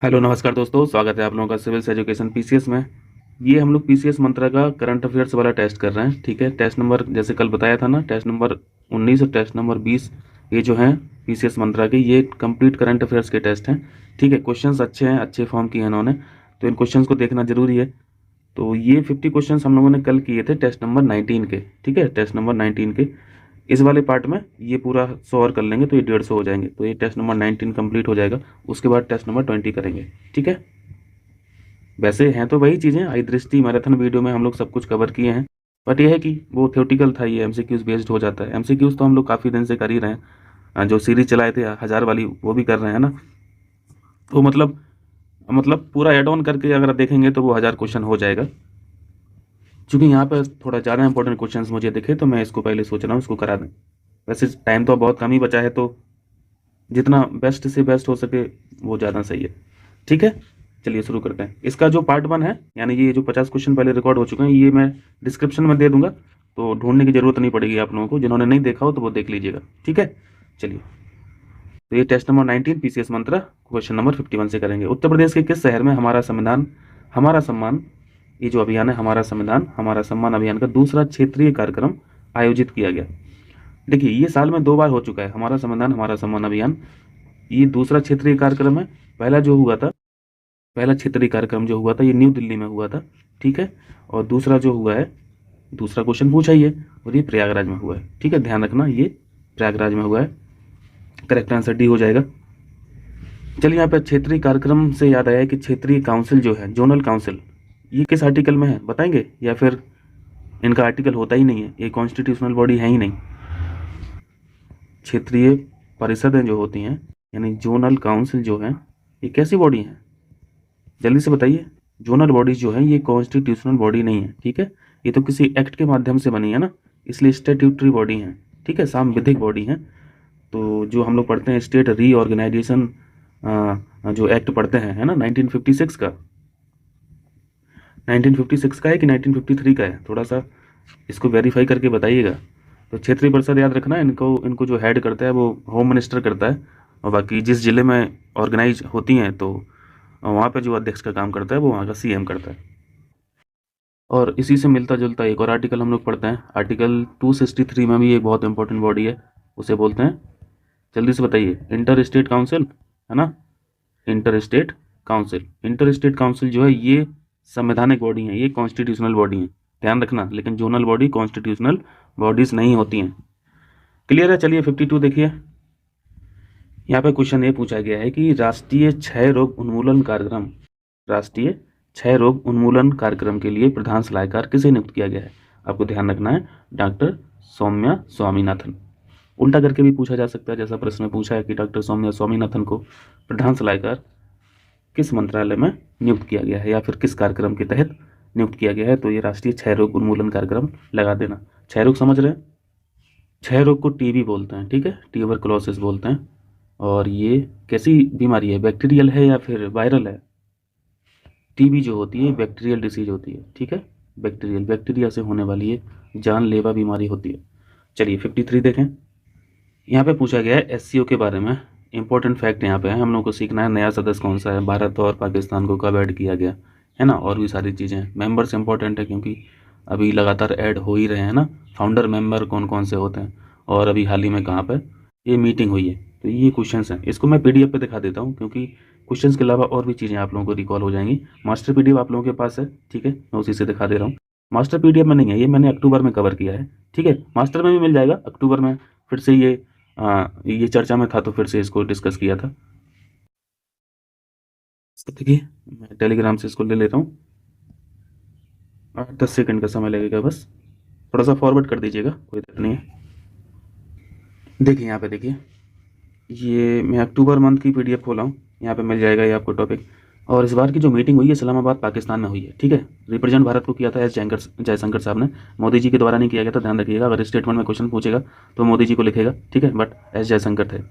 Hello नमस्कार दोस्तों, स्वागत है आप लोगों का सिविल्स एजुकेशन पीसीएस में। ये हम लोग पीसीएस मंत्रा का करंट अफेयर्स वाला टेस्ट कर रहे हैं। ठीक है, टेस्ट नंबर जैसे कल बताया था ना, टेस्ट नंबर 19 और टेस्ट नंबर 20 ये जो हैं पीसीएस मंत्रा के, ये कंप्लीट करंट अफेयर्स के टेस्ट हैं। ठीक है, क्वेश्चंस अच्छे हैं, अच्छे फॉर्म किए हैं इन्होंने, तो इन क्वेश्चंस को देखना जरूरी है। तो ये 50 क्वेश्चंस हम लोगों ने कल किए थे टेस्ट नंबर 19 के। ठीक है, टेस्ट नंबर 19 के इस वाले पार्ट में ये पूरा 100 और कर लेंगे तो ये 150 हो जाएंगे। तो ये टेस्ट नंबर 19 कंप्लीट हो जाएगा, उसके बाद टेस्ट नंबर 20 करेंगे। ठीक है, वैसे हैं तो वही चीज़ें, आई दृष्टि मैराथन वीडियो में हम लोग सब कुछ कवर किए हैं, बट ये है कि वो थ्योरेटिकल था, ये एमसीक्यूज बेस्ड हो जाता है। एमसीक्यूज तो हम लोग काफ़ी दिन से कर ही रहे हैं, जो सीरीज चलाए थे 1000 वाली वो भी कर रहे हैं ना। तो मतलब पूरा एड ऑन करके अगर आप देखेंगे तो वो 1000 क्वेश्चन हो जाएगा। क्योंकि यहाँ पर थोड़ा ज़्यादा इंपॉर्टेंट क्वेश्चंस मुझे दिखे तो मैं इसको पहले सोच रहा हूँ इसको करा दें। वैसे टाइम तो बहुत कम ही बचा है, तो जितना बेस्ट से बेस्ट हो सके वो ज़्यादा सही है। ठीक है, चलिए शुरू करते हैं। इसका जो पार्ट 1 है, यानी ये जो 50 क्वेश्चन पहले रिकॉर्ड हो चुके हैं, ये मैं डिस्क्रिप्शन में दे दूंगा, तो ढूंढने की जरूरत नहीं पड़ेगी आप लोगों को। जिन्होंने नहीं देखा हो तो वो देख लीजिएगा। ठीक है, चलिए। तो ये टेस्ट नंबर 19 पीसीएस मंत्रा क्वेश्चन नंबर 51 से करेंगे। उत्तर प्रदेश के किस शहर में हमारा संविधान हमारा सम्मान, ये जो अभियान है हमारा संविधान हमारा सम्मान अभियान का दूसरा क्षेत्रीय कार्यक्रम आयोजित किया गया। देखिए, ये साल में 2 बार हो चुका है हमारा संविधान हमारा सम्मान अभियान। ये दूसरा क्षेत्रीय कार्यक्रम है। पहला क्षेत्रीय कार्यक्रम जो हुआ था ये न्यू दिल्ली में हुआ था। ठीक है, और दूसरा जो हुआ है, दूसरा क्वेश्चन पूछा ही है, और ये प्रयागराज में हुआ है। ठीक है, ध्यान रखना, ये प्रयागराज में हुआ है। करेक्ट आंसर डी हो जाएगा। चलिए, यहाँ पे क्षेत्रीय कार्यक्रम से याद आया कि क्षेत्रीय काउंसिल जो है, जोनल काउंसिल, ये किस आर्टिकल में है बताएंगे, या फिर इनका आर्टिकल होता ही नहीं है, ये कॉन्स्टिट्यूशनल बॉडी है ही नहीं। क्षेत्रीय परिषदें जो होती हैं, यानी जोनल काउंसिल जो है, ये कैसी बॉडी है, जल्दी से बताइए। जोनल बॉडीज जो है ये कॉन्स्टिट्यूशनल बॉडी नहीं है। ठीक है, ये तो किसी एक्ट के माध्यम से बनी है ना, इसलिए स्टेट्यूटरी बॉडी है। ठीक है, सांविधिक बॉडी है। तो जो हम लोग पढ़ते हैं स्टेट रीऑर्गेनाइजेशन जो एक्ट पढ़ते हैं, है ना, 1956 का, 1956 का है कि 1953 का है, थोड़ा सा इसको वेरीफाई करके बताइएगा। तो क्षेत्रीय परिषद याद रखना, इनको इनको जो हेड करता है वो होम मिनिस्टर करता है, और बाकी जिस जिले में ऑर्गेनाइज होती हैं तो वहाँ पे जो अध्यक्ष का काम करता है वो वहाँ का सीएम करता है। और इसी से मिलता जुलता एक और आर्टिकल हम लोग पढ़ते हैं, आर्टिकल 263 में भी एक बहुत इंपॉर्टेंट बॉडी है, उसे बोलते हैं, जल्दी से बताइए, इंटर स्टेट काउंसिल, है ना, inter state council. Inter state council जो है ये संवैधानिक बॉडी है, ये कॉन्स्टिट्यूशनल बॉडी है, ध्यान रखना। लेकिन जोनल बॉडी कॉन्स्टिट्यूशनल बॉडीज नहीं होती हैं। क्लियर है। चलिए 52 देखिए, यहाँ पे क्वेश्चन ये पूछा गया है कि राष्ट्रीय क्षय रोग उन्मूलन कार्यक्रम, राष्ट्रीय क्षय रोग उन्मूलन कार्यक्रम के लिए प्रधान सलाहकार किसे नियुक्त किया गया है। आपको ध्यान रखना है, डॉक्टर सौम्या स्वामीनाथन। उल्टा करके भी पूछा जा सकता है, जैसा प्रश्न में पूछा है कि डॉक्टर सौम्या स्वामीनाथन को प्रधान सलाहकार किस मंत्रालय में नियुक्त किया गया है, या फिर किस कार्यक्रम के तहत नियुक्त किया गया है। तो ये राष्ट्रीय क्षय रोग उन्मूलन कार्यक्रम लगा देना। क्षय रोग समझ रहे हैं, क्षय रोग को टीबी बोलते हैं। ठीक है, ट्यूबरकुलोसिस बोलते हैं। और ये कैसी बीमारी है, बैक्टीरियल है या फिर वायरल है। टीबी जो होती है बैक्टीरियल डिसीज होती है। ठीक है, बैक्टीरियल, बैक्टीरिया से होने वाली ये जानलेवा बीमारी होती है। चलिए 53 देखें, यहाँ पे पूछा गया है एससीओ के बारे में। इंपॉर्टेंट फैक्ट यहाँ पे है, हम लोग को सीखना है नया सदस्य कौन सा है, भारत और पाकिस्तान को कब ऐड किया गया है ना, और भी सारी चीज़ें। मेंबर्स इंपॉर्टेंट है क्योंकि अभी लगातार ऐड हो ही रहे हैं ना, फाउंडर मेंबर कौन कौन से होते हैं, और अभी हाल ही में कहाँ पर ये मीटिंग हुई है। तो ये क्वेश्चंस हैं, इसको मैं पीडीएफ पे दिखा देता हूँ, क्योंकि क्वेश्चंस के अलावा और भी चीज़ें आप लोगों को रिकॉल हो जाएंगी। मास्टर पीडीएफ आप लोगों के पास है, ठीक है, मैं उसी से दिखा दे रहा हूँ। मास्टर पीडीएफ में नहीं है, ये मैंने अक्टूबर में कवर किया है। ठीक है, मास्टर में भी मिल जाएगा, अक्टूबर में फिर से ये चर्चा में था तो फिर से इसको डिस्कस किया था। देखिए, मैं टेलीग्राम से इसको ले लेता हूँ, 8-10 सेकंड का समय लगेगा बस, थोड़ा सा फॉरवर्ड कर दीजिएगा, कोई दिक्कत नहीं है। देखिए यहाँ पे देखिए, ये मैं अक्टूबर मंथ की पीडीएफ खोला हूँ, यहाँ पे मिल जाएगा ये आपको टॉपिक। और इस बार की जो मीटिंग हुई है इस्लामाबाद पाकिस्तान में हुई है। ठीक है, रिप्रेजेंट भारत को किया था एस जयशंकर साहब ने, मोदी जी के द्वारा नहीं किया गया था, ध्यान रखिएगा। अगर स्टेटमेंट में क्वेश्चन पूछेगा तो मोदी जी को लिखेगा, ठीक है, बट एस जयशंकर थे।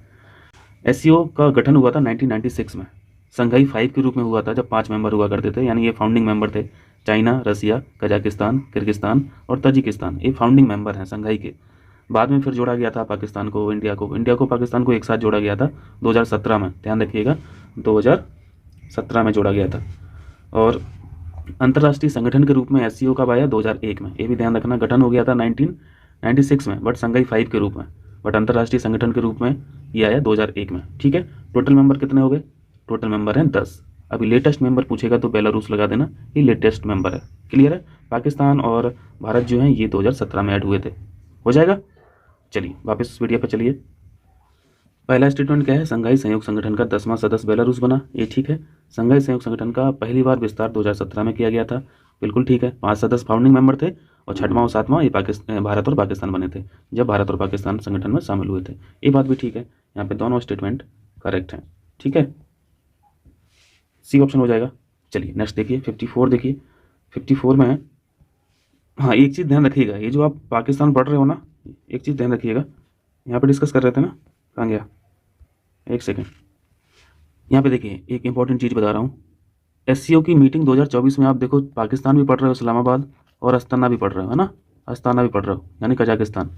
एससीओ का गठन हुआ था 1996 में, संघाई 5 के रूप में हुआ था, जब 5 मेंबर हुआ करते थे, यानी ये फाउंडिंग मेंबर थे। चाइना, रसिया, कजाकिस्तान, किर्गिस्तान और ताजिकिस्तान, ये फाउंडिंग मेंबर हैं संघाई के। बाद में फिर जोड़ा गया था पाकिस्तान को, इंडिया को पाकिस्तान को एक साथ जोड़ा गया था 2017 में, ध्यान रखिएगा, 2017 2017 में जोड़ा गया था। और अंतर्राष्ट्रीय संगठन के रूप में एससीओ कब आया? 2001 में। ये भी ध्यान रखना, गठन हो गया था 1996 में, बट संघाई 5 के रूप में, बट अंतर्राष्ट्रीय संगठन के रूप में ये आया 2001 में। ठीक है, टोटल मेंबर कितने हो गए? टोटल मेंबर हैं 10। अभी लेटेस्ट मेंबर पूछेगा तो बेलारूस लगा देना, ये लेटेस्ट मेंबर है। क्लियर है? पाकिस्तान और भारत जो हैं ये 2017 में ऐड हुए थे। हो जाएगा? चलिए वापस वीडियो पर चलिए। पहला स्टेटमेंट क्या है? संघाई सहयोग संगठन का 10वां सदस्य बेलारूस बना, ये ठीक है। संघाई सहयोग संगठन का पहली बार विस्तार 2017 में किया गया था, बिल्कुल ठीक है। 5 सदस्य फाउंडिंग मेंबर थे और 6वां और 7वां ये भारत और पाकिस्तान बने थे जब भारत और पाकिस्तान संगठन में शामिल हुए थे। ये बात भी ठीक है, यहाँ पे दोनों स्टेटमेंट करेक्ट हैं। ठीक है, सी ऑप्शन हो जाएगा। चलिए नेक्स्ट देखिए 54 देखिए। 54 में हाँ एक चीज़ ध्यान रखिएगा, ये जो आप पाकिस्तान पढ़ रहे हो ना, एक चीज़ ध्यान रखिएगा, यहाँ पे डिस्कस कर रहे थे ना, कहाँ गया? एक सेकेंड, यहाँ पे देखिए एक इंपॉर्टेंट चीज़ बता रहा हूँ। एससीओ की मीटिंग 2024 में आप देखो, पाकिस्तान भी पढ़ रहे हो इस्लामाबाद, और अस्ताना भी पढ़ रहे हो, है ना, अस्ताना भी पढ़ रहे हो यानी कजाकिस्तान।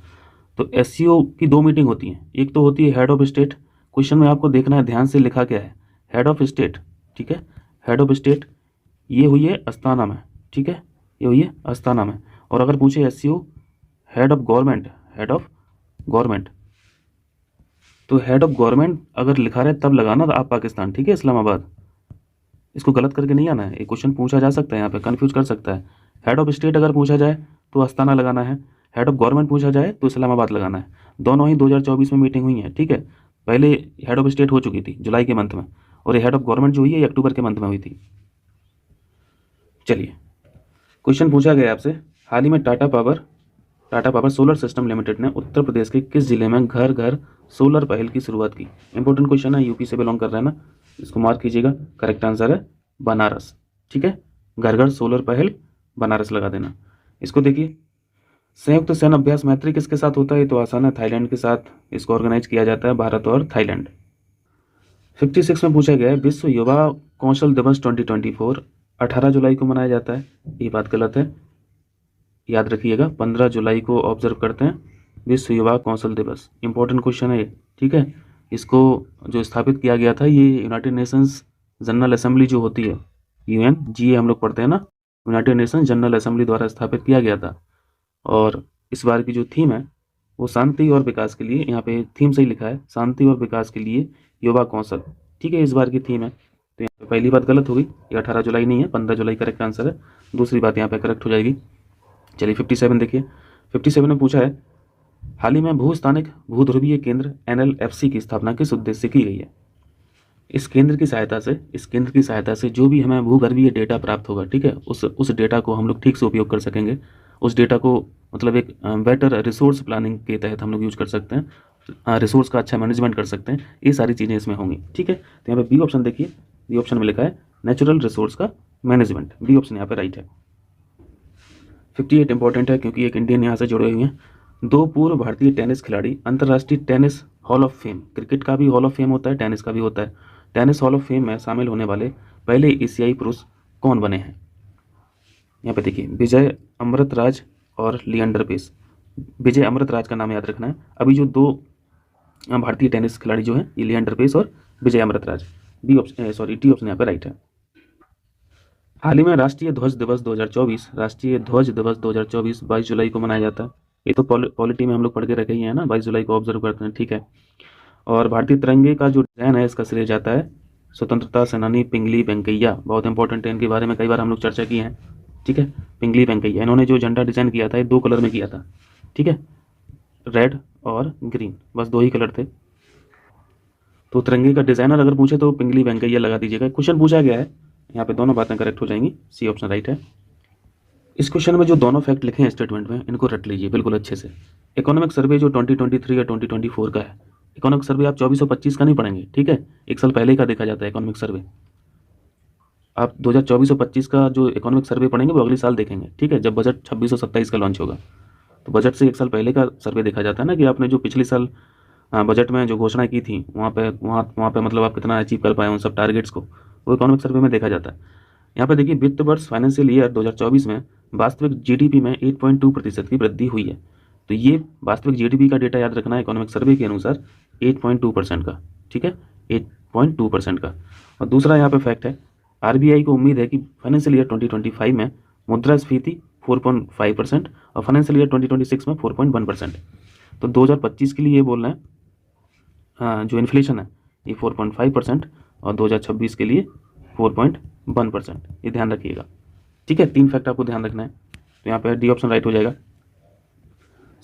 तो एससीओ की 2 मीटिंग होती हैं, एक तो होती है हेड ऑफ स्टेट। क्वेश्चन में आपको देखना है ध्यान से लिखा क्या है, हेड ऑफ स्टेट। ठीक है, हेड ऑफ स्टेट ये हुई है अस्ताना में। ठीक है, ये हुई है अस्ताना में। और अगर पूछे SCO head of government, head of government, तो हेड ऑफ गवर्नमेंट अगर लिखा रहे तब लगाना आप पाकिस्तान। ठीक है, इस्लामाबाद, इसको गलत करके नहीं आना है। एक क्वेश्चन पूछा जा सकता है यहाँ पे, कंफ्यूज कर सकता है। हेड ऑफ स्टेट अगर पूछा जाए तो अस्ताना लगाना है, हेड ऑफ गवर्नमेंट पूछा जाए तो इस्लामाबाद लगाना है। दोनों ही 2024 में मीटिंग हुई है। ठीक है, पहले हेड ऑफ स्टेट हो चुकी थी जुलाई के मंथ में, और ये हेड ऑफ गवर्नमेंट जो हुई है ये अक्टूबर के मंथ में हुई थी। चलिए क्वेश्चन पूछा गया आपसे, हाल ही में Tata power solar system limited ने उत्तर प्रदेश के किस जिले में घर घर सोलर पहल की शुरुआत की? इंपॉर्टेंट क्वेश्चन है, यूपी से बिलोंग कर रहा है ना, इसको मार्क कीजिएगा। करेक्ट आंसर है बनारस। ठीक है, घर घर सोलर पहल बनारस लगा देना। इसको देखिए, संयुक्त सैन्य अभ्यास मैत्री किसके साथ होता है? तो आसान है, थाईलैंड के साथ इसको ऑर्गेनाइज किया जाता है, भारत और थाईलैंड। 56 में पूछा गया है, विश्व युवा कौशल दिवस 2024 18 जुलाई को मनाया जाता है। ये बात गलत है, याद रखिएगा 15 जुलाई को ऑब्जर्व करते हैं विश्व युवा कौशल दिवस। इंपॉर्टेंट क्वेश्चन है ये। ठीक है, इसको जो स्थापित किया गया था, ये यूनाइटेड नेशंस जनरल असेंबली जो होती है, UNGA हम लोग पढ़ते हैं ना, यूनाइटेड नेशंस जनरल असेंबली द्वारा स्थापित किया गया था। और इस बार की जो थीम है वो शांति और विकास के लिए, यहाँ पे थीम सही लिखा है, शांति और विकास के लिए युवा कौशल। ठीक है, इस बार की थीम है। तो यहाँ पे पहली बात गलत होगी, ये 18 जुलाई नहीं है, 15 जुलाई करेक्ट आंसर है। दूसरी बात यहाँ पे करेक्ट हो जाएगी। चलिए 57 देखिए। 57 में पूछा है, हाल ही में भूस्थानिक भूध्रुवीय केंद्र NLFC की स्थापना किस उद्देश्य से की गई है? इस केंद्र की सहायता से जो भी हमें भूगर्भीय डेटा प्राप्त होगा, ठीक है, उस डेटा को हम लोग ठीक से उपयोग कर सकेंगे। उस डेटा को मतलब एक बेटर रिसोर्स प्लानिंग के तहत हम लोग यूज कर सकते हैं, रिसोर्स का अच्छा मैनेजमेंट कर सकते हैं। ये सारी चीज़ें इसमें होंगी। ठीक है, तो यहाँ पे बी ऑप्शन देखिए, बी ऑप्शन में लिखा है नेचुरल रिसोर्स का मैनेजमेंट। बी ऑप्शन यहाँ पे राइट है। 58 इंपॉर्टेंट है क्योंकि एक इंडियन यहाँ से जुड़े हुए हैं। 2 पूर्व भारतीय टेनिस खिलाड़ी अंतर्राष्ट्रीय tennis hall of fame, cricket का भी हॉल ऑफ फेम होता है, टेनिस का भी होता है, टेनिस हॉल ऑफ फेम में शामिल होने वाले पहले एशियाई पुरुष कौन बने हैं? यहाँ पे देखिए, विजय अमृतराज और लिएंडर पेस। विजय अमृतराज का नाम याद रखना है। अभी जो 2 भारतीय टेनिस खिलाड़ी जो हैं, ये लिएंडर पेस और विजय अमृतराज। डी ऑप्शन यहाँ पे राइट है। हाल ही में राष्ट्रीय ध्वज दिवस 2024 22 जुलाई को मनाया जाता है। ये तो पॉलिटी में हम लोग पढ़ के रखे ही हैं ना, 22 जुलाई को ऑब्जर्व करते हैं। ठीक है, और भारतीय तिरंगे का जो डिजाइन है इसका श्रेय जाता है स्वतंत्रता सेनानी पिंगली वेंकैया। बहुत इंपॉर्टेंट है, इनके बारे में कई बार हम लोग चर्चा की है। ठीक है, पिंगली वेंकैया, इन्होंने जो झंडा डिजाइन किया था ये 2 कलर में किया था। ठीक है, रेड और ग्रीन, बस 2 ही कलर थे। तो तिरंगे का डिजाइनर अगर पूछे तो पिंगली वेंकैया लगा दीजिएगा। क्वेश्चन पूछा गया है, यहाँ पे दोनों बातें करेक्ट हो जाएंगी। सी ऑप्शन राइट है। इस क्वेश्चन में जो दोनों फैक्ट लिखे हैं स्टेटमेंट में, इनको रट लीजिए बिल्कुल अच्छे से। इकोनॉमिक सर्वे जो 2023 या 2024 का है, इकोनॉमिक सर्वे आप 2425 का नहीं पढ़ेंगे। ठीक है, 1 साल पहले का देखा जाता है इकोनॉमिक सर्वे। आप 2024-25 का जो इकोनॉमिक सर्वे पढ़ेंगे वो अगले साल देखेंगे। ठीक है, जब बजट 2627 का लॉन्च होगा तो बजट से 1 साल पहले का सर्वे देखा जाता है ना, कि आपने जो पिछले साल बजट में जो घोषणा की थी वहाँ पे मतलब आप कितना अचीव कर पाए उन सब टारगेट्स को, वो इकोनॉमिक सर्वे में देखा जाता है। यहाँ पे देखिए, वित्त वर्ष फाइनेंशियल ईयर 2024 में वास्तविक GDP में 8.2% की वृद्धि हुई है। तो ये वास्तविक जीडीपी का डेटा याद रखना है इकोनॉमिक सर्वे के अनुसार 8.2% का, ठीक है, 8.2% का। और दूसरा यहाँ पे फैक्ट है, आरबीआई को उम्मीद है कि फाइनेंशियल ईयर 2025 में मुद्रास्फीति 4.5% और फाइनेंशियल ईयर 2026 में 4.1%। तो 2025 के लिए ये बोल रहे हैं जो इन्फ्लेशन है ये 4.5% और 2026 के लिए 4.1%, ये ध्यान रखिएगा, ठीक है। 3 फैक्ट आपको ध्यान रखना है। तो यहाँ पे डी ऑप्शन राइट हो जाएगा।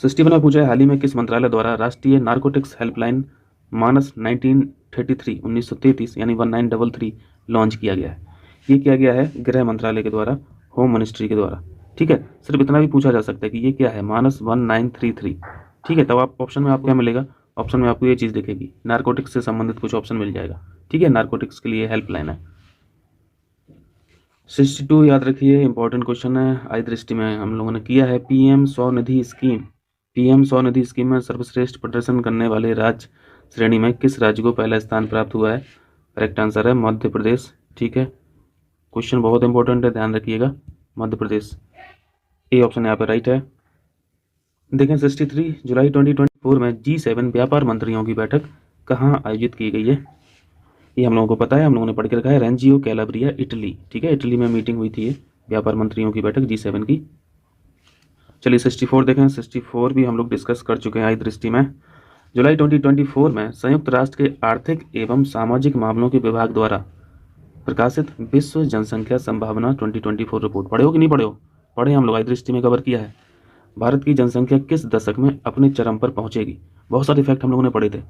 61 में पूछा है, हाल ही में किस मंत्रालय द्वारा राष्ट्रीय नारकोटिक्स हेल्पलाइन मानस 1933 यानी 1933 लॉन्च किया गया है? ये किया गया है गृह मंत्रालय के द्वारा, होम मिनिस्ट्री के द्वारा, ठीक है। सिर्फ इतना भी पूछा जा सकता है कि ये क्या है, मानस 1933, ठीक है। तब आप ऑप्शन में आपको क्या मिलेगा, ऑप्शन में आपको ये चीज़ दिखेगी, नारकोटिक्स से संबंधित कुछ ऑप्शन मिल जाएगा, ठीक है। नारकोटिक्स के लिए हेल्पलाइन है। 62 याद रखिए, इंपॉर्टेंट क्वेश्चन है, आई दृष्टि में हम लोगों ने किया है। PM Svanidhi scheme, PM Svanidhi scheme में सर्वश्रेष्ठ प्रदर्शन करने वाले राज्य श्रेणी में किस राज्य को पहला स्थान प्राप्त हुआ है? करेक्ट आंसर है मध्य प्रदेश, ठीक है। क्वेश्चन बहुत इंपॉर्टेंट है, ध्यान रखिएगा, मध्य प्रदेश, ए ऑप्शन यहाँ पर राइट है। देखें 63 जुलाई 2024 में G7 व्यापार मंत्रियों की बैठक कहाँ आयोजित की गई है? ये हम लोगों को पता है, हम लोगों ने पढ़ के रखा है, रेंजियो कैलाब्रिया, इटली, ठीक है। इटली में मीटिंग हुई थी ये व्यापार मंत्रियों की बैठक G7 की। चलिए 64 देखें, 64 भी हम लोग डिस्कस कर चुके हैं आई दृष्टि में। जुलाई 2024 में संयुक्त राष्ट्र के आर्थिक एवं सामाजिक मामलों के विभाग द्वारा प्रकाशित विश्व जनसंख्या संभावना 2024 रिपोर्ट पढ़े हो कि नहीं पढ़े हो? पढ़े, हम लोग आई दृष्टि में कवर किया है। भारत की जनसंख्या किस दशक में अपने चरम पर पहुंचेगी? बहुत सारे फैक्ट हम लोगों ने पढ़े थे,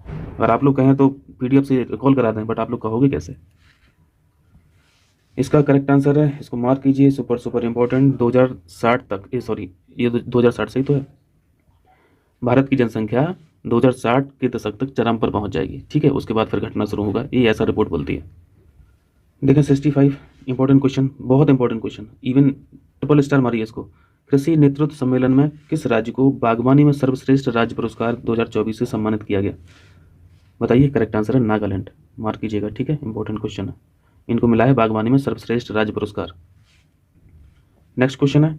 और आप लोग कहें तो पीडीएफ से रिकॉल करा दें, बट आप लोग कहोगे कैसे? इसका करेक्ट आंसर है, इसको मार्क कीजिए, सुपर सुपर इंपॉर्टेंट, 2060 तक, ये 2060 से ही तो है, भारत की जनसंख्या 2060 के दशक तक चरम पर पहुंच जाएगी, ठीक है। उसके बाद फिर घटना शुरू होगा, ये ऐसा रिपोर्ट बोलती है। देखें 65 इंपॉर्टेंट क्वेश्चन, बहुत important question, even triple star मारिए इसको। कृषि नेतृत्व सम्मेलन में किस राज्य को बागवानी में सर्वश्रेष्ठ राज्य पुरस्कार 2024 से सम्मानित किया गया? बताइए, करेक्ट आंसर है नागालैंड, मार्क कीजिएगा, ठीक है, इंपॉर्टेंट क्वेश्चन है। इनको मिला है बागवानी में सर्वश्रेष्ठ राज्य पुरस्कार। नेक्स्ट क्वेश्चन है,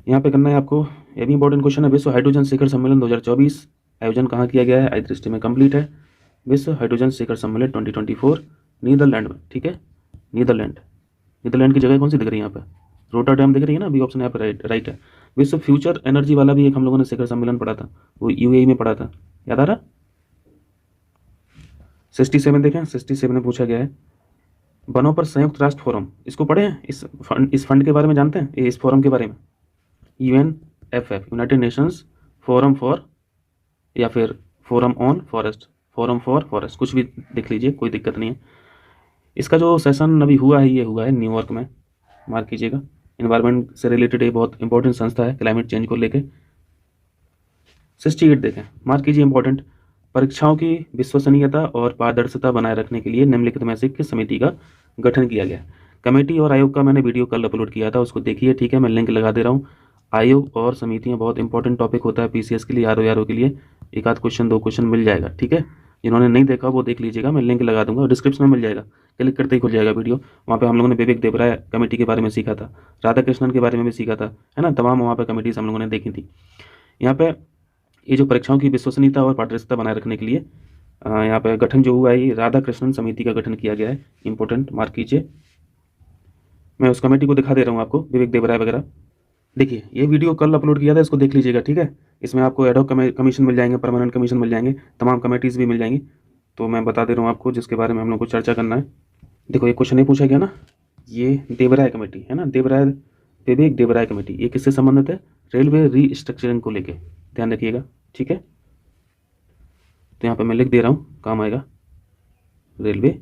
यहाँ पे करना है आपको, ये भी इंपॉर्टेंट क्वेश्चन है। विश्व हाइड्रोजन शिखर सम्मेलन 2024 आयोजन कहाँ किया गया है? आई दृष्टि में कंप्लीट है। विश्व हाइड्रोजन शिखर सम्मेलन 2024 नीदरलैंड में, ठीक है, नीदरलैंड। नीदरलैंड की जगह कौन सी दिख रही है यहाँ पे? रोटरडैम दिख रही है ना, बी ऑप्शन यहाँ पे राइट है। विश्व फ्यूचर एनर्जी वाला भी एक हम लोगों ने शिखर सम्मेलन पढ़ा था, वो यूएई में पढ़ा था, याद आ रहा? 67 देखें, 67 में पूछा गया है, वनों पर संयुक्त राष्ट्र फोरम, इसको पढ़े हैं? इस फंड के बारे में जानते हैं, इस फोरम के बारे में? UNFF, United Nations forum for, या फिर forum on forest, forum for forest, कुछ भी देख लीजिए, कोई दिक्कत नहीं है। इसका जो सेशन अभी हुआ है, ये हुआ है न्यूयॉर्क में, मार्क कीजिएगा। इन्वायरमेंट से रिलेटेड ये बहुत इंपॉर्टेंट संस्था है, क्लाइमेट चेंज को लेके। 68 देखें, मार्क कीजिए, इंपॉर्टेंट, परीक्षाओं की विश्वसनीयता और पारदर्शिता बनाए रखने के लिए निम्नलिखित में से किस समिति का गठन किया गया? कमेटी और आयोग का मैंने वीडियो कल अपलोड किया था, उसको देखिए, ठीक है, मैं लिंक लगा दे रहा हूँ। आयोग और समितियाँ बहुत इंपॉर्टेंट टॉपिक होता है पीसीएस के लिए, आरओ के लिए, एक आध क्वेश्चन 2 क्वेश्चन मिल जाएगा, ठीक है। जिन्होंने नहीं देखा वो देख लीजिएगा, मैं लिंक लगा दूंगा, डिस्क्रिप्शन में मिल जाएगा, क्लिक करते ही खुल जाएगा वीडियो। वहाँ पे हम लोगों ने विवेक देवराय कमेटी के बारे में सीखा था, राधा कृष्णन के बारे में भी सीखा था, है ना, तमाम वहाँ पे कमेटीज हम लोगों ने देखी थी। यहाँ पे ये जो परीक्षाओं की विश्वसनीयता और पारदर्शिता बनाए रखने के लिए यहाँ पे गठन जो हुआ है, ये राधा कृष्णन समिति का गठन किया गया है, इंपॉर्टेंट, मार्क कीजिए। मैं उस कमेटी को दिखा दे रहा हूँ आपको, विवेक देवराय वगैरह। देखिए, ये वीडियो कल अपलोड किया था, इसको देख लीजिएगा, ठीक है। इसमें आपको एडहॉक कमीशन मिल जाएंगे, परमानेंट कमीशन मिल जाएंगे, तमाम कमेटीज़ भी मिल जाएंगी। तो मैं बता दे रहा हूँ आपको, जिसके बारे में हम लोग को चर्चा करना है। देखो, ये क्वेश्चन नहीं पूछा गया ना, ये देवराय कमेटी है ना, विवेक देवराय कमेटी, ये किससे संबंधित है? रेलवे रीस्ट्रक्चरिंग को लेके, ध्यान रखिएगा, ठीक है। तो यहाँ पे मैं लिख दे रहा हूँ, काम आएगा, रेलवे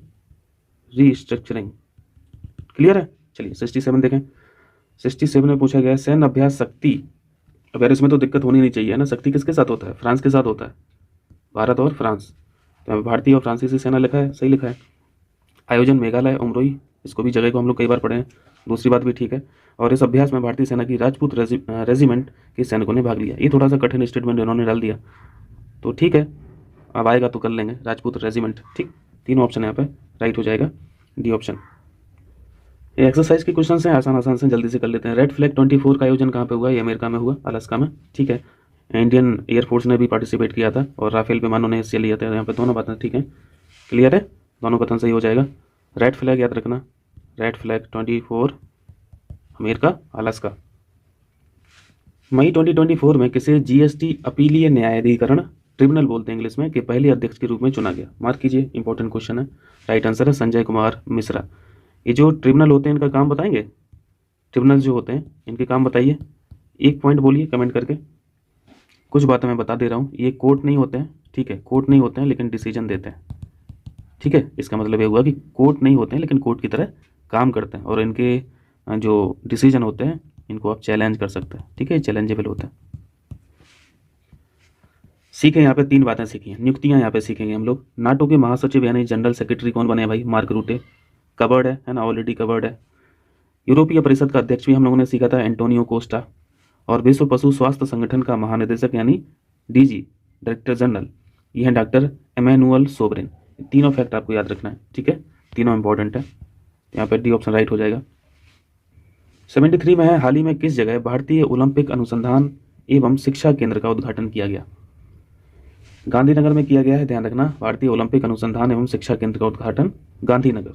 रीस्ट्रक्चरिंग, क्लियर है। चलिए 67 देखें, 67 में पूछा गया है, सैन्य अभ्यास शक्ति। अब यार इसमें तो दिक्कत होनी नहीं चाहिए ना, शक्ति किसके साथ होता है? फ्रांस के साथ होता है, भारत और फ्रांस। तो भारतीय और फ्रांसीसी सेना लिखा है, सही लिखा है। आयोजन मेघालय उमरोई, इसको भी जगह को हम लोग कई बार पढ़े हैं, दूसरी बात भी ठीक है। और इस अभ्यास में भारतीय सेना की राजपूत रेजिमेंट के सैनिकों ने भाग लिया। ये थोड़ा सा कठिन स्टेटमेंट इन्होंने डाल दिया, तो ठीक है, अब आएगा तो कर लेंगे, राजपूत रेजिमेंट, ठीक। 3 ऑप्शन यहाँ पे राइट हो जाएगा, डी ऑप्शन। ये एक्सरसाइज के क्वेश्चन हैं, आसान आसान से जल्दी से कर लेते हैं। रेड फ्लैग 24 का आयोजन कहाँ पे हुआ? ये अमेरिका में हुआ, अलास्का में, ठीक है। इंडियन एयरफोर्स ने भी पार्टिसिपेट किया था और राफेल विमानों ने हिस्से लिया था। यहाँ पे दोनों बातें ठीक हैं, क्लियर है, दोनों कथन सही हो जाएगा। रेड फ्लैग याद रखना, रेड फ्लैग 24 अमेरिका अलास्का। मई 2024 में किसे जीएसटी अपीलीय न्यायाधिकरण ट्रिब्यूनल बोलते हैं इंग्लिश में कि पहले अध्यक्ष के रूप में चुना गया? मार्क कीजिए, इंपॉर्टेंट क्वेश्चन है। राइट आंसर है संजय कुमार मिश्रा। ये जो ट्रिब्यूनल होते हैं इनका काम बताएंगे, ट्रिब्यूनल जो होते हैं इनके काम बताइए, एक पॉइंट बोलिए कमेंट करके। कुछ बातें मैं बता दे रहा हूँ, ये कोर्ट नहीं होते हैं, ठीक है, कोर्ट नहीं होते हैं लेकिन डिसीजन देते हैं, ठीक है। इसका मतलब ये हुआ कि कोर्ट नहीं होते हैं लेकिन कोर्ट की तरह काम करते हैं, और इनके जो डिसीजन होते हैं इनको आप चैलेंज कर सकते हैं, ठीक है, चैलेंजेबल होते हैं। सीखें, यहाँ पे 3 बातें सीखी हैं, नियुक्तियाँ यहाँ पे सीखेंगे हम लोग। नाटो के महासचिव यानी जनरल सेक्रेटरी कौन बने भाई? मार्क रूटे, कवर्ड है ना, ऑलरेडी कवर्ड है। यूरोपीय परिषद का अध्यक्ष भी हम लोगों ने सीखा था, एंटोनियो कोस्टा। और विश्व पशु स्वास्थ्य संगठन का महानिदेशक यानी डीजी, डायरेक्टर जनरल, ये है डॉक्टर एमेनुअल सोबरेन। तीनों फैक्ट आपको याद रखना है, ठीक है, तीनों इंपॉर्टेंट है। यहाँ पे डी ऑप्शन राइट हो जाएगा। 73 में है, हाल ही में किस जगह भारतीय ओलंपिक अनुसंधान एवं शिक्षा केंद्र का उद्घाटन किया गया? गांधीनगर में किया गया है, ध्यान रखना, भारतीय ओलंपिक अनुसंधान एवं शिक्षा केंद्र का उद्घाटन गांधीनगर।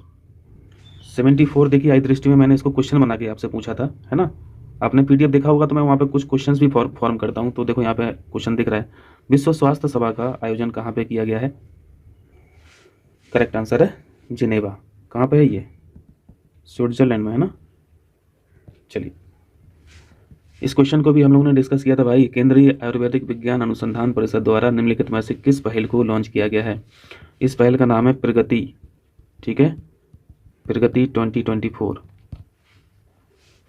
74 देखिए, आई दृष्टि में मैंने इसको क्वेश्चन बना के आपसे पूछा था, है ना, आपने पीडीएफ देखा होगा तो मैं वहाँ पे कुछ क्वेश्चंस भी फॉर्म करता हूँ। तो देखो यहाँ पे क्वेश्चन दिख रहा है, विश्व स्वास्थ्य सभा का आयोजन कहाँ पे किया गया है? करेक्ट आंसर है जिनेवा। कहाँ पे है ये? स्विट्जरलैंड में, है ना। चलिए, इस क्वेश्चन को भी हम लोगों ने डिस्कस किया था भाई। केंद्रीय आयुर्वेदिक विज्ञान अनुसंधान परिषद द्वारा निम्नलिखित में से किस पहल को लॉन्च किया गया है? इस पहल का नाम है प्रगति, ठीक है, प्रगति 2024।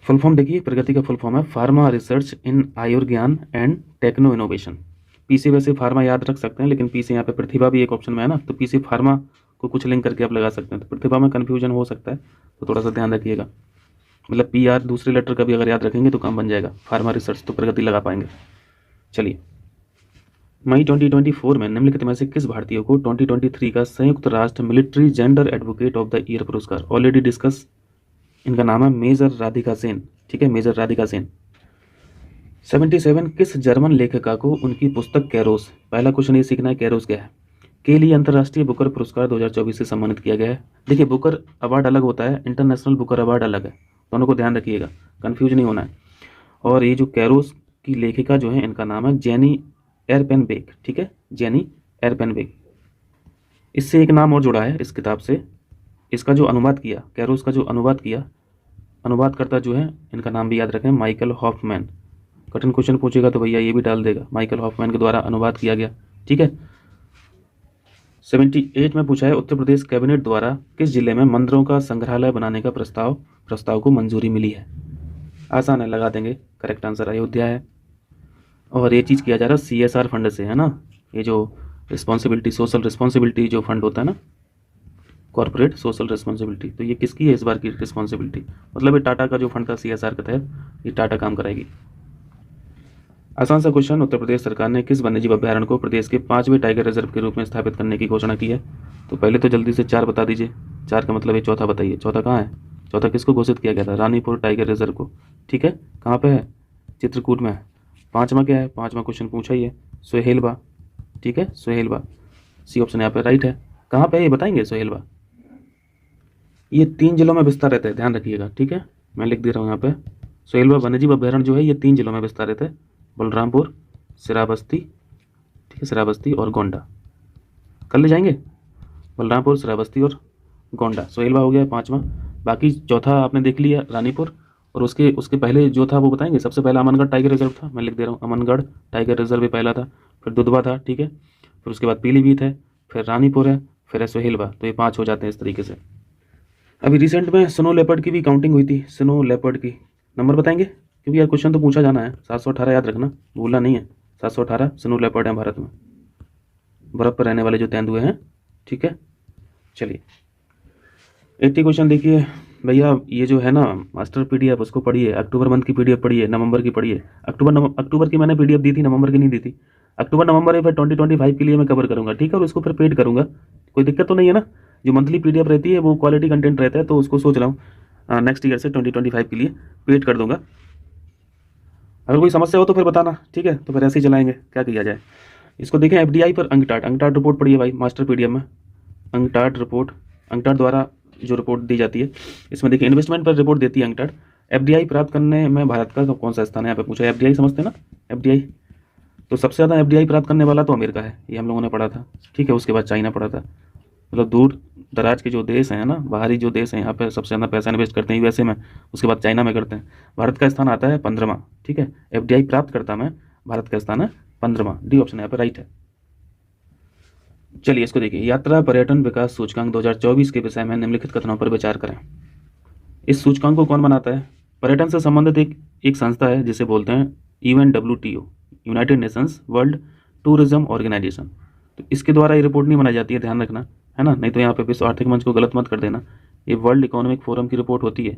फुल फॉर्म देखिए, प्रगति का फुल फॉर्म है pharma research in Ayurgyan and techno innovation. P से वैसे फार्मा याद रख सकते हैं, लेकिन पी से यहाँ पे प्रतिभा भी एक ऑप्शन में है ना, तो पी से फार्मा को कुछ लिंक करके आप लगा सकते हैं, तो प्रतिभा में कन्फ्यूजन हो सकता है, तो थोड़ा सा ध्यान रखिएगा। मतलब पी आर दूसरे लेटर का भी अगर याद रखेंगे तो काम बन जाएगा, फार्मा रिसर्च तो प्रगति लगा पाएंगे। चलिए, मई 2024 में निम्नलिखित में से किस भारतीय को 2023 का संयुक्त राष्ट्र military gender advocate of the year पुरस्कार? ऑलरेडी डिस्कस, इनका नाम है मेजर राधिका सेन, ठीक है, मेजर राधिका सेन। 77 किस जर्मन लेखिका को उनकी पुस्तक कैरोस, पहला क्वेश्चन ये सीखना है कैरोस क्या है, के लिए अंतर्राष्ट्रीय बुकर पुरस्कार 2024 से सम्मानित किया गया है? देखिए, बुकर अवार्ड अलग होता है, इंटरनेशनल बुकर अवार्ड अलग है, दोनों को ध्यान रखिएगा, कंफ्यूज नहीं होना है। और ये जो कैरोस की लेखिका जो है इनका नाम है जेनी एरपेनबेक, ठीक है, जेनी एरपेनबेक। इससे एक नाम और जुड़ा है इस किताब से, इसका जो अनुवाद किया, कैरोस का जो अनुवाद किया, अनुवादकर्ता जो है इनका नाम भी याद रखें, माइकल हॉफमैन। कठिन क्वेश्चन पूछेगा तो भैया ये भी डाल देगा, माइकल हॉफमैन के द्वारा अनुवाद किया गया, ठीक है। 78 में पूछा है, उत्तर प्रदेश कैबिनेट द्वारा किस जिले में मंदिरों का संग्रहालय बनाने का प्रस्ताव को मंजूरी मिली है? आसान है, लगा देंगे, करेक्ट आंसर अयोध्या है। और ये चीज़ किया जा रहा है CSR फंड से, है ना, ये जो रिस्पॉन्सिबिलिटी, सोशल रिस्पॉन्सिबिलिटी जो फंड होता है ना, कॉर्पोरेट सोशल रिस्पॉन्सिबिलिटी, तो ये किसकी है इस बार की रिस्पॉन्सिबिलिटी? मतलब ये टाटा का जो फंड था CSR के तहत, ये टाटा काम कराएगी। आसान सा क्वेश्चन, उत्तर प्रदेश सरकार ने किस वन्यजीव अभ्यारण्य को प्रदेश के 5वें टाइगर रिजर्व के रूप में स्थापित करने की घोषणा की है? तो पहले तो जल्दी से 4 बता दीजिए, 4 का मतलब ये चौथा बताइए, चौथा कहाँ है? चौथा किसको घोषित किया गया था? रानीपुर टाइगर रिजर्व को, ठीक है, कहाँ पे है? चित्रकूट में है। 5वां क्या है? 5वां क्वेश्चन पूछा ही है, सोहेलबा, ठीक है, सोहेलबा, सी ऑप्शन यहाँ पे राइट है। कहाँ पे है ये बताएंगे? सोहेलबा, ये 3 जिलों में विस्तारित है, ध्यान रखिएगा, ठीक है, मैं लिख दे रहा हूँ यहाँ पे। सोहेलबा वन्यजीव अभ्यारण्य जो है ये 3 जिलों में विस्तारित है, बलरामपुर, श्रावस्ती, ठीक है, श्रावस्ती और गोंडा, कर ले जाएंगे, बलरामपुर, श्रावस्ती और गोंडा। सोहेलबा हो गया 5वां, बाकी चौथा आपने देख लिया रानीपुर, और उसके पहले जो था वो बताएंगे। सबसे पहला अमनगढ़ टाइगर रिजर्व था, मैं लिख दे रहा हूँ, अमनगढ़ टाइगर रिजर्व भी पहला था, फिर दुधवा था, ठीक है, फिर उसके बाद पीलीभीत है, फिर रानीपुर है, फिर है सोहेलबा, तो ये 5 हो जाते हैं इस तरीके से। अभी रिसेंट में स्नो लेपर्ड की भी काउंटिंग हुई थी, स्नो लेपर्ड की नंबर बताएंगे, क्योंकि यार क्वेश्चन तो पूछा जाना है। 718 याद रखना, भूलना नहीं है, 718 स्नो लेपर्ड है भारत में, बर्फ पर रहने वाले जो तेंदुए हैं, ठीक है। चलिए, 80 क्वेश्चन देखिए भैया, ये जो है ना मास्टर PDF उसको पढ़िए, अक्टूबर मंथ की PDF पढ़िए, नवंबर की पढ़िए। अक्टूबर की मैंने PDF दी थी, नवंबर की नहीं दी थी। अक्टूबर नवंबर फिर 2025 के लिए मैं कवर करूंगा, ठीक है, और इसको फिर पेड करूंगा, कोई दिक्कत तो नहीं है ना। जो मंथली PDF रहती है वो क्वालिटी कंटेंट रहता है, तो उसको सोच रहा हूँ नेक्स्ट ईयर से 2025 के लिए पेड कर दूंगा। अगर कोई समस्या हो तो फिर बताना, ठीक है, तो फिर ऐसे ही चलाएंगे, क्या किया जाए। इसको देखें, एफडीआई पर अंकटाड रिपोर्ट पढ़िए भाई, मास्टर पीडीएफ में अंकटाड रिपोर्ट, अंकटाड द्वारा जो रिपोर्ट दी जाती है, इसमें देखिए इन्वेस्टमेंट पर रिपोर्ट देती है अंकटाड। एफडीआई प्राप्त करने में भारत का कौन सा स्थान है, यहाँ पे पूछा। एफडीआई समझते हैं ना, एफडीआई, तो सबसे ज़्यादा एफडीआई प्राप्त करने वाला तो अमेरिका है, ये हम लोगों ने पढ़ा था, ठीक है। उसके बाद चाइना पढ़ा था। मतलब दूर दराज के जो देश हैं ना, बाहरी जो देश हैं, यहाँ पे सबसे ज़्यादा पैसा इन्वेस्ट करते हैं यूएसए में, उसके बाद चाइना में करते हैं। भारत का स्थान आता है 15वां, ठीक है। एफडीआई प्राप्तकर्ता में भारत का स्थान है 15वां, डी ऑप्शन यहाँ पे राइट है। चलिए इसको देखिए, यात्रा पर्यटन विकास सूचकांक 2024 के विषय में निम्नलिखित कथनों पर विचार करें। इस सूचकांक को कौन बनाता है? पर्यटन से संबंधित एक संस्था है जिसे बोलते हैं UNWTO, United Nations World Tourism Organization. तो इसके द्वारा ये रिपोर्ट नहीं बनाई जाती है, ध्यान रखना, है ना, नहीं तो यहाँ पे विश्व आर्थिक मंच को गलत मत कर देना। ये वर्ल्ड इकोनॉमिक फोरम की रिपोर्ट होती है,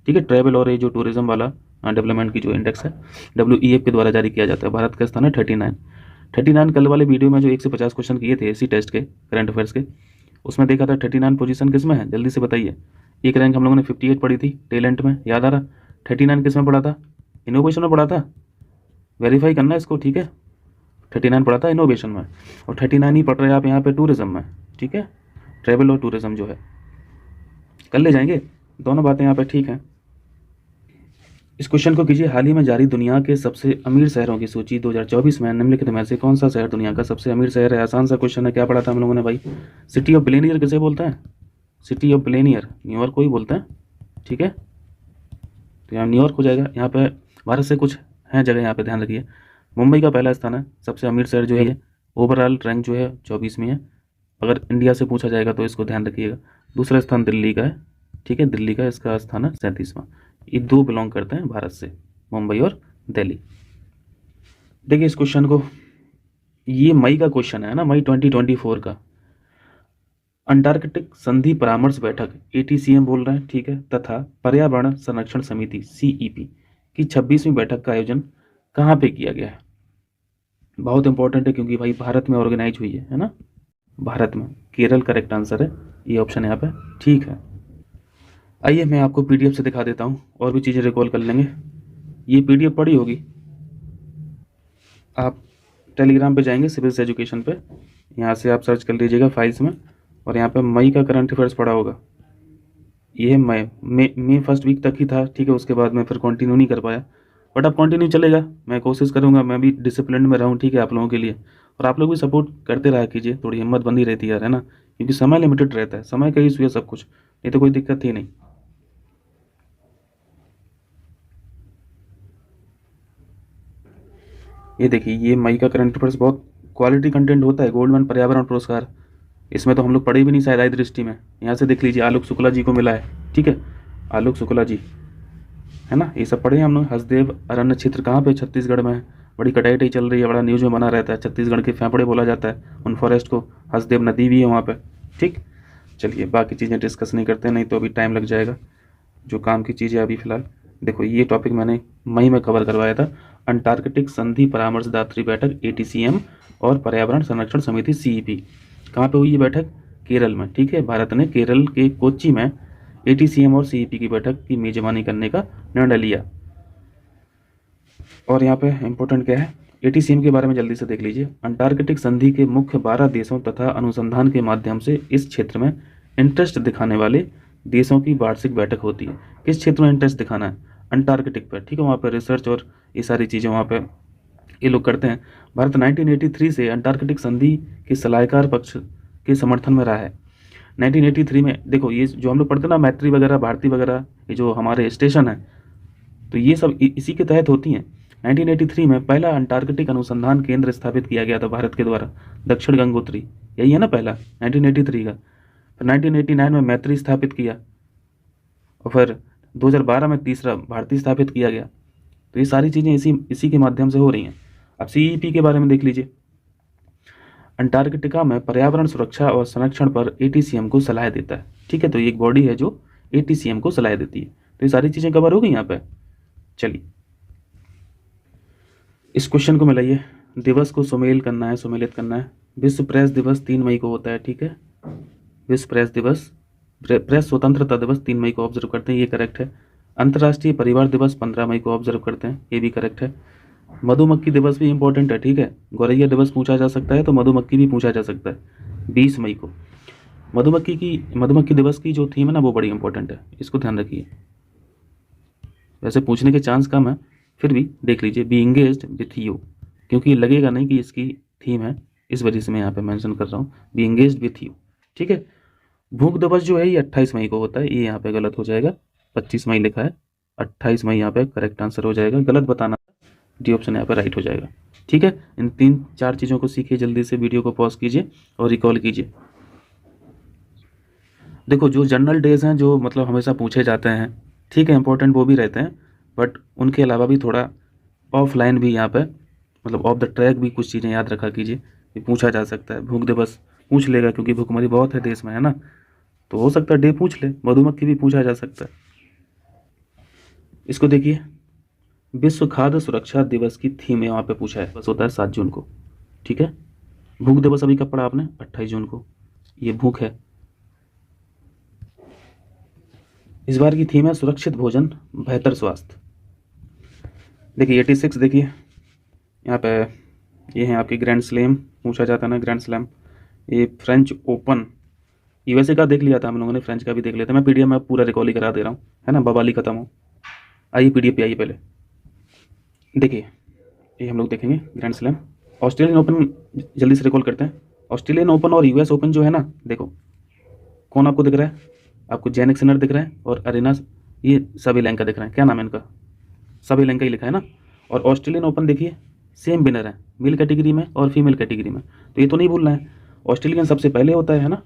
ठीक है। ट्रैवल और ये जो टूरिज्म वाला डेवलपमेंट की जो इंडेक्स है WEF के द्वारा जारी किया जाता है। भारत का स्थान है 39। कल वाले वीडियो में जो 1 से 50 क्वेश्चन किए थे इसी टेस्ट के, करंट अफेयर्स के, उसमें देखा था 39 पोजीशन किस में है, जल्दी से बताइए। एक रैंक हम लोगों ने 58 पढ़ी थी टैलेंट में, याद आ रहा? 39 किस में पढ़ा था? इनोवेशन में पढ़ा था, वेरीफाई करना इसको, ठीक है। 39 पढ़ा था इनोवेशन में, और 39 ही पढ़ रहे हैं आप यहाँ पे टूरिज्म में, ठीक है। ट्रैवल और टूरिज्म जो है कर ले जाएंगे, दोनों बातें यहाँ पे ठीक हैं। इस क्वेश्चन को कीजिए, हाल ही में जारी दुनिया के सबसे अमीर शहरों की सूची 2024 में निम्नलिखित में से कौन सा शहर दुनिया का सबसे अमीर शहर है? आसान सा क्वेश्चन है, क्या पढ़ा था हम लोगों ने भाई? सिटी ऑफ बिलियनियर किसे बोलते हैं? सिटी ऑफ बिलियनियर न्यूयॉर्क को ही बोलते हैं, ठीक है। तो यहाँ न्यूयॉर्क हो जाएगा। यहाँ पे भारत से कुछ हैं जगह, यहाँ पे ध्यान रखिए। मुंबई का पहला स्थान है सबसे अमीर शहर जो है, ओवरऑल रैंक जो है 24वीं है। अगर इंडिया से पूछा जाएगा तो इसको ध्यान रखिएगा। दूसरा स्थान दिल्ली का है, ठीक है, दिल्ली का इसका स्थान है 37वां। ये दो बिलोंग करते हैं भारत से, मुंबई और दिल्ली। देखिए इस क्वेश्चन को, ये मई का क्वेश्चन है ना, मई 2024 का। अंटार्कटिक संधि परामर्श बैठक ATCM बोल रहे हैं, ठीक है, तथा पर्यावरण संरक्षण समिति CEP की 26वीं बैठक का आयोजन कहाँ पे किया गया है? बहुत इंपॉर्टेंट है क्योंकि भाई भारत में ऑर्गेनाइज हुई है ना, भारत में। केरल करेक्ट आंसर है, ये ऑप्शन यहाँ पे ठीक है। आइए मैं आपको PDF से दिखा देता हूँ, और भी चीज़ें रिकॉल कर लेंगे। ये PDF पढ़ी होगी, आप टेलीग्राम पे जाएंगे सिविल्स एजुकेशन पे, यहाँ से आप सर्च कर लीजिएगा फाइल्स में, और यहाँ पे मई का करंट अफेयर्स पढ़ा होगा। ये मई फर्स्ट वीक तक ही था, ठीक है। उसके बाद मैं फिर कंटिन्यू नहीं कर पाया, बट अब कंटिन्यू चलेगा। मैं कोशिश करूँगा, मैं भी डिसिप्लिन में रहूँ, ठीक है, आप लोगों के लिए। और आप लोग भी सपोर्ट करते रहा कीजिए, थोड़ी हिम्मत बंदी रहती है यार, है ना, क्योंकि समय लिमिटेड रहता है, समय का इशू है सब कुछ, नहीं तो कोई दिक्कत ही नहीं। ये देखिए, ये मई का करंट अफेयर्स बहुत क्वालिटी कंटेंट होता है। गोल्डमैन पर्यावरण पुरस्कार, इसमें तो हम लोग पढ़े भी नहीं शायद आई दृष्टि में। यहाँ से देख लीजिए, आलोक शुक्ला जी को मिला है, ठीक है, आलोक शुक्ला जी, है ना, ये सब पढ़े हैं हम लोग। हसदेव अरण्य क्षेत्र कहाँ पे? छत्तीसगढ़ में है। बड़ी कटाई चल रही है, बड़ा न्यूज़ में बना रहता है, छत्तीसगढ़ के फेफड़े बोला जाता है उन फॉरेस्ट को। हसदेव नदी भी है वहाँ पे, ठीक। चलिए बाकी चीज़ें डिस्कस नहीं करते, नहीं तो अभी टाइम लग जाएगा। जो काम की चीज़ें अभी फ़िलहाल देखो, ये टॉपिक मैंने मई में कवर करवाया था, अंटार्कटिक संधि परामर्शदात्री बैठक ATCM और पर्यावरण संरक्षण समिति CEP। कहाँ पे हुई ये बैठक? केरल में, ठीक है। भारत ने केरल के कोच्चि में ATCM और CEP की बैठक की मेजबानी करने का निर्णय लिया। और यहाँ पे इम्पोर्टेंट क्या है, ATCM के बारे में जल्दी से देख लीजिए। अंटार्कटिक संधि के मुख्य 12 देशों तथा अनुसंधान के माध्यम से इस क्षेत्र में इंटरेस्ट दिखाने वाले देशों की वार्षिक बैठक होती है। किस क्षेत्र में इंटरेस्ट दिखाना है? अंटार्कटिक पर, ठीक है। वहाँ पर रिसर्च और ये सारी चीज़ें वहाँ पे ये लोग करते हैं। भारत 1983 से अंटार्कटिक संधि के सलाहकार पक्ष के समर्थन में रहा है। 1983 में देखो, ये जो हम लोग पढ़ते हैं ना, मैत्री वगैरह, भारती वगैरह, ये जो हमारे स्टेशन है, तो ये सब इसी के तहत होती हैं। 1983 में पहला अंटार्कटिक अनुसंधान केंद्र स्थापित किया गया था भारत के द्वारा, दक्षिण गंगोत्री, यही है ना पहला, 1983 का। फिर 1989 में मैत्री स्थापित किया, और फिर 2012 में तीसरा भारती स्थापित किया गया। तो ये सारी चीज़ें इसी के माध्यम से हो रही हैं। अब CEP के बारे में देख लीजिए। अंटार्कटिका में पर्यावरण सुरक्षा और संरक्षण पर ATCM को सलाह देता है, ठीक है। तो ये एक बॉडी है जो ATCM को सलाह देती है। तो ये सारी चीज़ें कवर हो गई यहाँ पे। चलिए इस क्वेश्चन को मिलाइए, दिवस को सम्मिलित करना है। विश्व प्रेस दिवस 3 मई को होता है, ठीक है। विश्व प्रेस दिवस, प्रेस स्वतंत्रता दिवस 3 मई को ऑब्जर्व करते हैं, ये करेक्ट है। अंतर्राष्ट्रीय परिवार दिवस 15 मई को ऑब्जर्व करते हैं, ये भी करेक्ट है। मधुमक्खी दिवस भी इंपॉर्टेंट है, ठीक है। गौरैया दिवस पूछा जा सकता है तो मधुमक्खी भी पूछा जा सकता है 20 मई को। मधुमक्खी दिवस की जो थीम है ना वो बड़ी इंपॉर्टेंट है, इसको ध्यान रखिए। वैसे पूछने के चांस कम है, फिर भी देख लीजिए, बी इंगेज्ड विथ यू, क्योंकि लगेगा नहीं कि इसकी थीम है, इस वजह से मैं यहाँ पे मेंशन कर रहा हूँ बी इंगेज्ड विथ यू, ठीक है। भूख दिवस जो है ये 28 मई को होता है, ये यहाँ पे गलत हो जाएगा, 25 मई लिखा है, 28 मई यहाँ पे करेक्ट आंसर हो जाएगा, गलत बताना, डी ऑप्शन यहाँ पे राइट हो जाएगा, ठीक है। इन 3-4 चीज़ों को सीखिए, जल्दी से वीडियो को पॉज कीजिए और रिकॉल कीजिए। देखो जो जनरल डेज हैं जो मतलब हमेशा पूछे जाते हैं, ठीक है, इंपॉर्टेंट वो भी रहते हैं, बट उनके अलावा भी थोड़ा ऑफलाइन भी यहाँ पे मतलब ऑफ द ट्रैक भी कुछ चीज़ें याद रखा कीजिए कि पूछा जा सकता है। भूख दिवस पूछ लेगा क्योंकि भूखमरी बहुत है देश में, है ना, तो हो सकता है डे पूछ ले। मधुमक्खी भी पूछा जा सकता है। इसको देखिए, विश्व खाद्य सुरक्षा दिवस की थीम यहाँ पे पूछा है, बस होता है 7 जून को, ठीक है। भूख दिवस अभी कब पढ़ा आपने, 28 जून को, ये भूख है। इस बार की थीम है सुरक्षित भोजन बेहतर स्वास्थ्य। देखिए 86 देखिए यहाँ पे, ये है आपकी ग्रैंड स्लैम पूछा जाता है ना, ग्रैंड स्लैम। ये फ्रेंच ओपन यूएसए का देख लिया था हम लोगों ने, फ्रेंच का भी देख लिया था। मैं पीडीएफ में पूरा रिकॉल ही करा दे रहा हूँ, है ना, बवाली खत्म हो। आइए पीडीएफ पे आइए, पहले देखिए ये हम लोग देखेंगे ग्रैंड स्लैम। ऑस्ट्रेलियन ओपन जल्दी से रिकॉल करते हैं। ऑस्ट्रेलियन ओपन और यूएस ओपन जो है ना, देखो कौन आपको दिख रहा है, आपको जेनिक सिनर दिख रहा है और अरीना, ये सबैलेंका दिख रहा है, क्या नाम है इनका, सबैलेंका ही लिखा है ना। और ऑस्ट्रेलियन ओपन देखिए सेम विनर है, मेल कैटेगरी में और फीमेल कैटेगरी में, तो ये तो नहीं भूलना है। ऑस्ट्रेलियन सबसे पहले होता है ना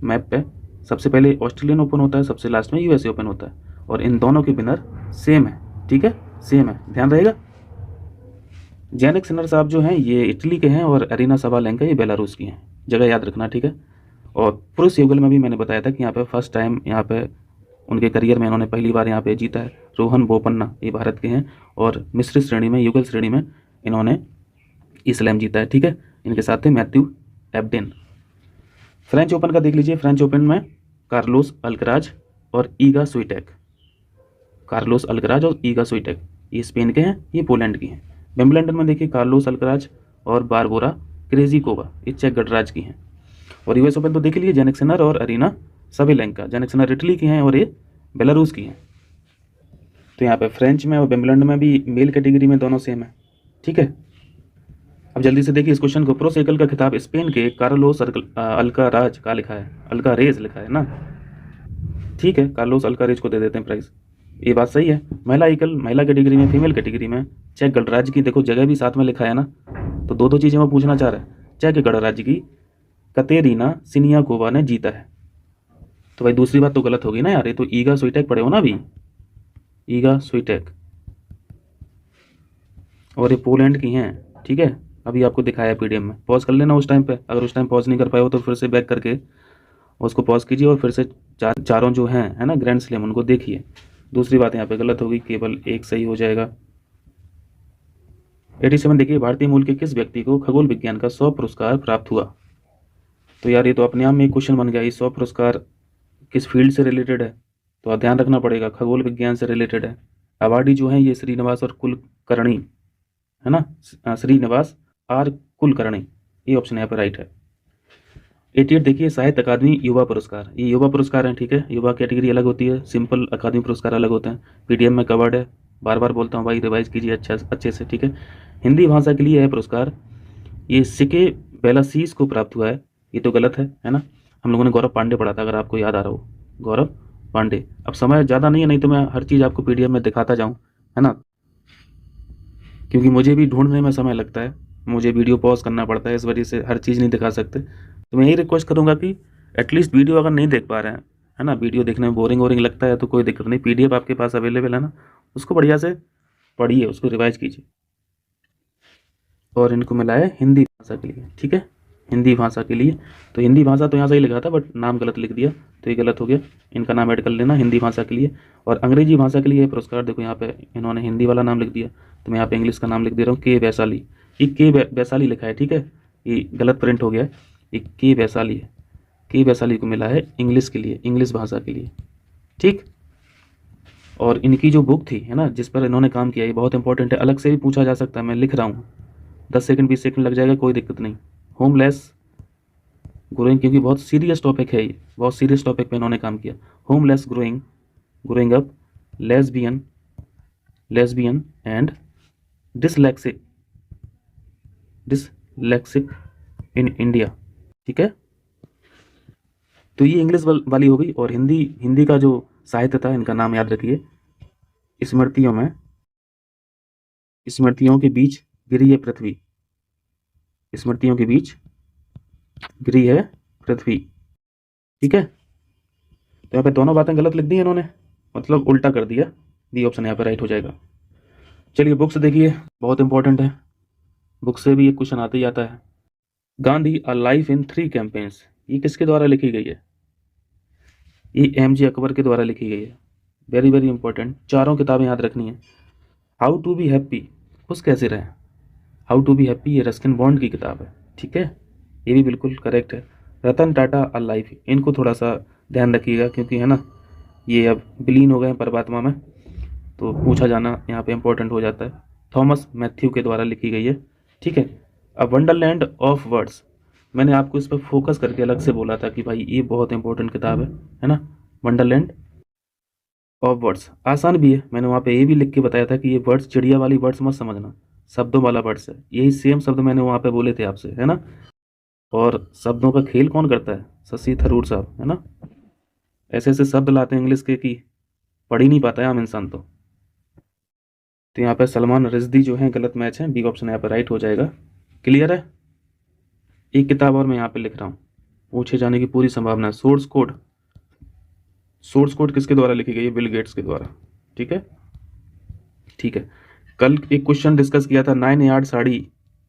मैप पे, सबसे पहले ऑस्ट्रेलियन ओपन होता है, सबसे लास्ट में यूएसए ओपन होता है, और इन दोनों के विनर सेम है, ठीक है, सेम है, ध्यान रहेगा। जेनिक सिनर साहब जो हैं ये इटली के हैं और अरीना सबैलेंका ये बेलारूस की हैं, जगह याद रखना, ठीक है। और पुरुष युगल में भी मैंने बताया था कि यहाँ पे फर्स्ट टाइम यहाँ पे उनके करियर में इन्होंने पहली बार यहाँ पे जीता है। रोहन बोपन्ना ये भारत के हैं और मिश्रित श्रेणी में, युगल श्रेणी में इन्होंने स्लैम जीता है, ठीक है। इनके साथ थे मैथ्यू एब्डेन। फ्रेंच ओपन का देख लीजिए, फ्रेंच ओपन में कार्लोस अल्कराज और ईगा स्विटेक, कार्लोस अल्कराज और ईगा स्विटेक, ये स्पेन के हैं, ये पोलैंड की हैं। विंबलडन में देखिए कार्लोस अल्कराज और बारबोरा क्रेजिकोवा, ये चेक गणराज्य की हैं। और यूएस ओपन तो देख लीजिए, जेनिक सिनर और अरीना सबैलेंका, जेनिक सिनर इटली की हैं और ये बेलारूस की हैं। तो यहाँ पे फ्रेंच में और विंबलडन में भी मेल कैटेगरी में दोनों सेम है, ठीक है। अब जल्दी से देखिए इस क्वेश्चन को। प्रो साइकिल का खिताब स्पेन के कार्लोस अल्काराज का लिखा है, अल्कारेज लिखा है ना, ठीक है, कार्लोस अल्कारेज को दे देते हैं प्राइज, ये बात सही है। महिला कैटेगरी में, फीमेल कैटेगरी में चेक गणराज्य की, देखो जगह भी साथ में लिखा है ना, तो दो चीज़ें मैं पूछना चाह रहा है। चेक गणराज्य की कतेरीना सिनियाकोवा ने जीता है, तो भाई दूसरी बात तो गलत होगी ना यार, ये तो ईगा स्विटेक पढ़े हो ना अभी, ईगा स्विटेक, और ये पोलैंड की हैं, ठीक है। अभी आपको दिखाया पीडीएफ में, पॉज कर लेना उस टाइम पे, अगर उस टाइम पॉज नहीं कर पाए हो तो फिर से बैक करके उसको पॉज कीजिए और फिर से चारों जो हैं, है ना, ग्रैंड स्लैम, उनको देखिए। दूसरी बात यहाँ पे गलत होगी, केवल एक सही हो जाएगा। 87 देखिए, भारतीय मूल के किस व्यक्ति को खगोल विज्ञान का 100 पुरस्कार प्राप्त हुआ। तो यार ये तो अपने आप में एक क्वेश्चन बन गया, ये 100 पुरस्कार किस फील्ड से रिलेटेड है, तो आप ध्यान रखना पड़ेगा, खगोल विज्ञान से रिलेटेड है। अवार्डी जो हैं ये श्रीनिवास और कुलकर्णी, है ना, श्रीनिवास आर कुलकर्णी, ये ऑप्शन यहाँ पर राइट है। 88 देखिए, साहित्य अकादमी युवा पुरस्कार, ये युवा पुरस्कार हैं, ठीक है। युवा कैटेगरी अलग होती है, सिंपल अकादमी पुरस्कार अलग होते हैं। पीडीएफ में कवर्ड है, बार बार बोलता हूँ भाई, रिवाइज कीजिए अच्छे से, ठीक है। हिंदी भाषा के लिए है पुरस्कार, ये सिके बेलासीस को प्राप्त हुआ है, ये तो गलत है ना। हम लोगों ने गौरव पांडे पढ़ा था, अगर आपको याद आ रहा हो, गौरव पांडे। अब समय ज़्यादा नहीं है, नहीं तो मैं हर चीज़ आपको पीडीएफ में दिखाता जाऊँ, है ना, क्योंकि मुझे भी ढूंढने में समय लगता है, मुझे वीडियो पॉज करना पड़ता है, इस वजह से हर चीज़ नहीं दिखा सकते। तो मैं यही रिक्वेस्ट करूँगा कि एटलीस्ट वीडियो अगर नहीं देख पा रहे हैं, है ना, वीडियो देखने में बोरिंग लगता है तो कोई दिक्कत नहीं, पीडीएफ आपके पास अवेलेबल है ना, उसको बढ़िया से पढ़िए, उसको रिवाइज कीजिए। और इनको मिला है हिंदी भाषा के लिए, ठीक है, हिंदी भाषा के लिए। तो हिंदी भाषा तो यहाँ से ही लिखा था बट नाम गलत लिख दिया, तो ये गलत हो गया, इनका नाम ऐड कर लेना हिंदी भाषा के लिए। और अंग्रेजी भाषा के लिए पुरस्कार देखो, यहाँ पे इन्होंने हिंदी वाला नाम लिख दिया, तो मैं यहाँ पे इंग्लिश का नाम लिख दे रहा हूँ, के वैशाली। ये के वैशाली लिखा है, ठीक है, ये गलत प्रिंट हो गया, ये के वैशाली है, के वैशाली को मिला है इंग्लिश के लिए, इंग्लिश भाषा के लिए, ठीक। और इनकी जो बुक थी है ना, जिस पर इन्होंने काम किया, ये बहुत इंपॉर्टेंट है, अलग से भी पूछा जा सकता है, मैं लिख रहा हूँ, 10 सेकंड 20 सेकंड लग जाएगा, कोई दिक्कत नहीं। होमलेस ग्रोइंग, क्योंकि बहुत सीरियस टॉपिक है ये, बहुत सीरियस टॉपिक पे इन्होंने काम किया। Homeless growing, growing up, lesbian, lesbian and dyslexic, dyslexic in India. ठीक है, तो ये इंग्लिश वाली हो गई। और हिंदी, हिंदी का जो साहित्य था, इनका नाम याद रखिए, स्मृतियों में, स्मृतियों के बीच गिरी है पृथ्वी, स्मृतियों के बीच गिरी है पृथ्वी। ठीक है, तो यहाँ पे दोनों बातें गलत लिख दी इन्होंने, मतलब उल्टा कर दिया, बी ऑप्शन यहाँ पे राइट हो जाएगा। चलिए बुक्स देखिए, बहुत इंपॉर्टेंट है, बुक से भी एक क्वेश्चन आते ही आता है। Gandhi a life in 3 campaigns, ये किसके द्वारा लिखी गई है? ये एम.जे. अकबर के द्वारा लिखी गई है। वेरी वेरी इंपॉर्टेंट, चारों किताबें याद रखनी है। हाउ टू बी हैप्पी, खुश कैसे रहें, हाउ टू बी हैप्पी, ये रस्किन बॉन्ड की किताब है। ठीक है, ये भी बिल्कुल करेक्ट है। रतन टाटा अ लाइफ, इनको थोड़ा सा ध्यान रखिएगा, क्योंकि है ना, ये अब विलीन हो गए हैं परमात्मा में, तो पूछा जाना यहाँ पे इंपॉर्टेंट हो जाता है। थॉमस मैथ्यू के द्वारा लिखी गई है। ठीक है, अ वंडरलैंड ऑफ वर्ड्स, मैंने आपको इस पर फोकस करके अलग से बोला था कि भाई ये बहुत इंपॉर्टेंट किताब है ना, वंडरलैंड ऑफ वर्ड्स। आसान भी है, मैंने वहाँ पे ये भी लिख के बताया था कि ये वर्ड्स चिड़िया वाली वर्ड्स मत समझना, शब्दों वाला वर्ड्स है, यही सेम शब्द मैंने वहाँ पे बोले थे आपसे, है ना। और शब्दों का खेल कौन करता है? शशि थरूर साहब, है ना। ऐसे ऐसे शब्द लाते हैं इंग्लिश के कि पढ़ ही नहीं पाता है आम इंसान। तो यहाँ पे सलमान रिश्दी जो है गलत मैच है, बी ऑप्शन यहाँ पे राइट हो जाएगा। क्लियर है। एक किताब और मैं यहाँ पे लिख रहा हूँ, पूछे जाने की पूरी संभावना है। सोर्स कोड, सोर्स कोड किसके द्वारा लिखी गई है? बिल गेट्स के द्वारा। ठीक है, ठीक है। कल एक क्वेश्चन डिस्कस किया था, 9 यार्ड साड़ी,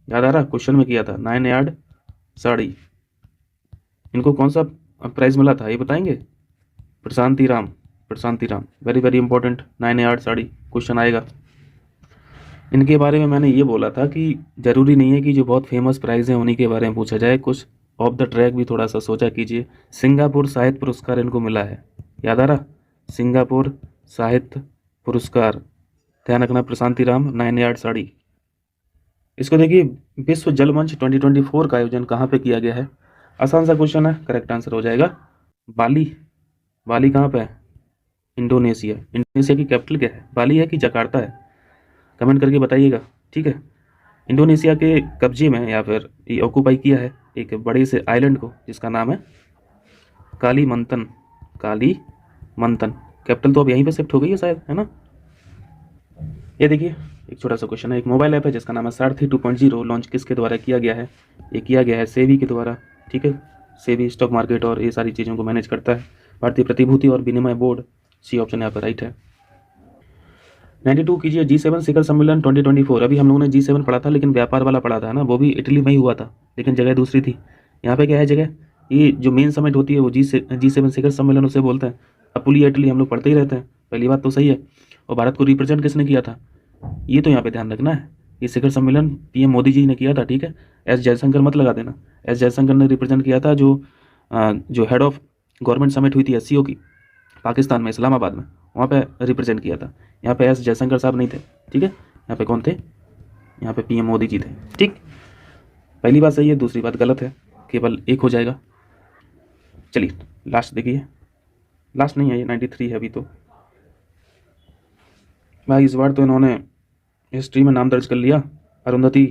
याद आ रहा? क्वेश्चन में किया था 9 यार्ड साड़ी, इनको कौन सा प्राइज मिला था ये बताएंगे? Prashanti Ram, Prashanti Ram, very very important, 9 yard sari question आएगा। इनके बारे में मैंने ये बोला था कि ज़रूरी नहीं है कि जो बहुत फेमस प्राइज़ हैं उन्हीं के बारे में पूछा जाए, कुछ ऑफ द ट्रैक भी थोड़ा सा सोचा कीजिए। सिंगापुर साहित्य पुरस्कार इनको मिला है, याद आ रहा? सिंगापुर साहित्य पुरस्कार, ध्यान रखना। प्रशांति राम, 9 यार्ड साड़ी। इसको देखिए, विश्व जल मंच 2024 का आयोजन कहाँ पे किया गया है? आसान सा क्वेश्चन है, करेक्ट आंसर हो जाएगा बाली। बाली कहाँ पे है? इंडोनेशिया। इंडोनेशिया की कैपिटल क्या है? बाली है कि जकार्ता है? कमेंट करके बताइएगा। ठीक है, इंडोनेशिया के कब्जे में या फिर ये ऑक्यूपाई किया है एक बड़े से आइलैंड को, जिसका नाम है कालीमंतन, कालीमंतन। कैपिटल तो अब यहीं पे शिफ्ट हो गई है शायद, है ना। ये देखिए, एक छोटा सा क्वेश्चन है। एक मोबाइल ऐप है जिसका नाम है सारथी 2.0, लॉन्च किसके द्वारा किया गया है? ये किया गया है सेबी के द्वारा। ठीक है, सेबी स्टॉक मार्केट और ये सारी चीज़ों को मैनेज करता है। भारतीय प्रतिभूति और विनिमय बोर्ड, सी ऑप्शन यहाँ पर राइट है। 92 कीजिए, G7 शिखर सम्मेलन 2024। अभी हम लोगों ने G7 पढ़ा था, लेकिन व्यापार वाला पढ़ा था ना, वो भी इटली में ही हुआ था, लेकिन जगह दूसरी थी। यहाँ पे क्या है जगह? ये जो मेन समिट होती है वो G7 शिखर सम्मेलन उसे बोलते हैं। अपुलिया इटली हम लोग पढ़ते ही रहते हैं, पहली बात तो सही है। और भारत को रिप्रेजेंट किसने किया था, ये तो यहाँ पे ध्यान रखना है। ये शिखर सम्मेलन PM मोदी जी ने किया था। ठीक है, एस जयशंकर मत लगा देना, एस जयशंकर ने रिप्रेजेंट किया था। जो हेड ऑफ गवर्नमेंट समिट हुई थी SCO की, पाकिस्तान में, इस्लामाबाद में, वहाँ पे रिप्रेजेंट किया था। यहाँ पे एस जयशंकर साहब नहीं थे। ठीक है, यहाँ पे कौन थे? यहाँ पे PM मोदी जी थे। ठीक, पहली बात सही है, दूसरी बात गलत है, केवल एक हो जाएगा। चलिए लास्ट देखिए, लास्ट नहीं है ये, 93 है अभी तो। भाई इस बार तो इन्होंने हिस्ट्री में नाम दर्ज कर लिया। अरुंधति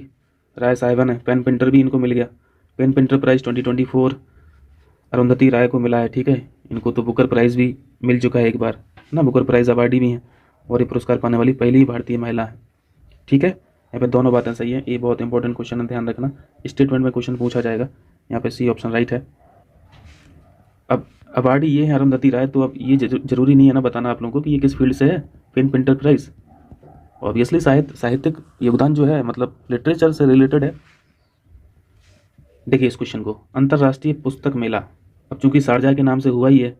राय साहिबा ने, पेन पेंटर भी इनको मिल गया, पेन पेंटर प्राइज़ 2024 अरुंधति राय को मिला है। ठीक है, इनको तो बुकर प्राइज़ भी मिल चुका है एक बार ना, बुकर प्राइज़ अवार्डी भी हैं, और ये पुरस्कार पाने वाली पहली ही भारतीय महिला है। ठीक है, यहाँ पे दोनों बातें सही हैं। ये बहुत इंपॉर्टेंट क्वेश्चन है, ध्यान रखना, स्टेटमेंट में क्वेश्चन पूछा जाएगा। यहाँ पे सी ऑप्शन राइट है। अब अवार्डी ये है अरुंधति राय, तो अब ये जरूरी नहीं है ना बताना आप लोगों को कि ये किस फील्ड से है, पेन पेंटर प्राइज़। ऑब्वियसली साहित्यिक योगदान जो है, मतलब लिटरेचर से रिलेटेड है। देखिए इस क्वेश्चन को, अंतर्राष्ट्रीय पुस्तक मेला, अब चूंकि शारजाह के नाम से हुआ ही है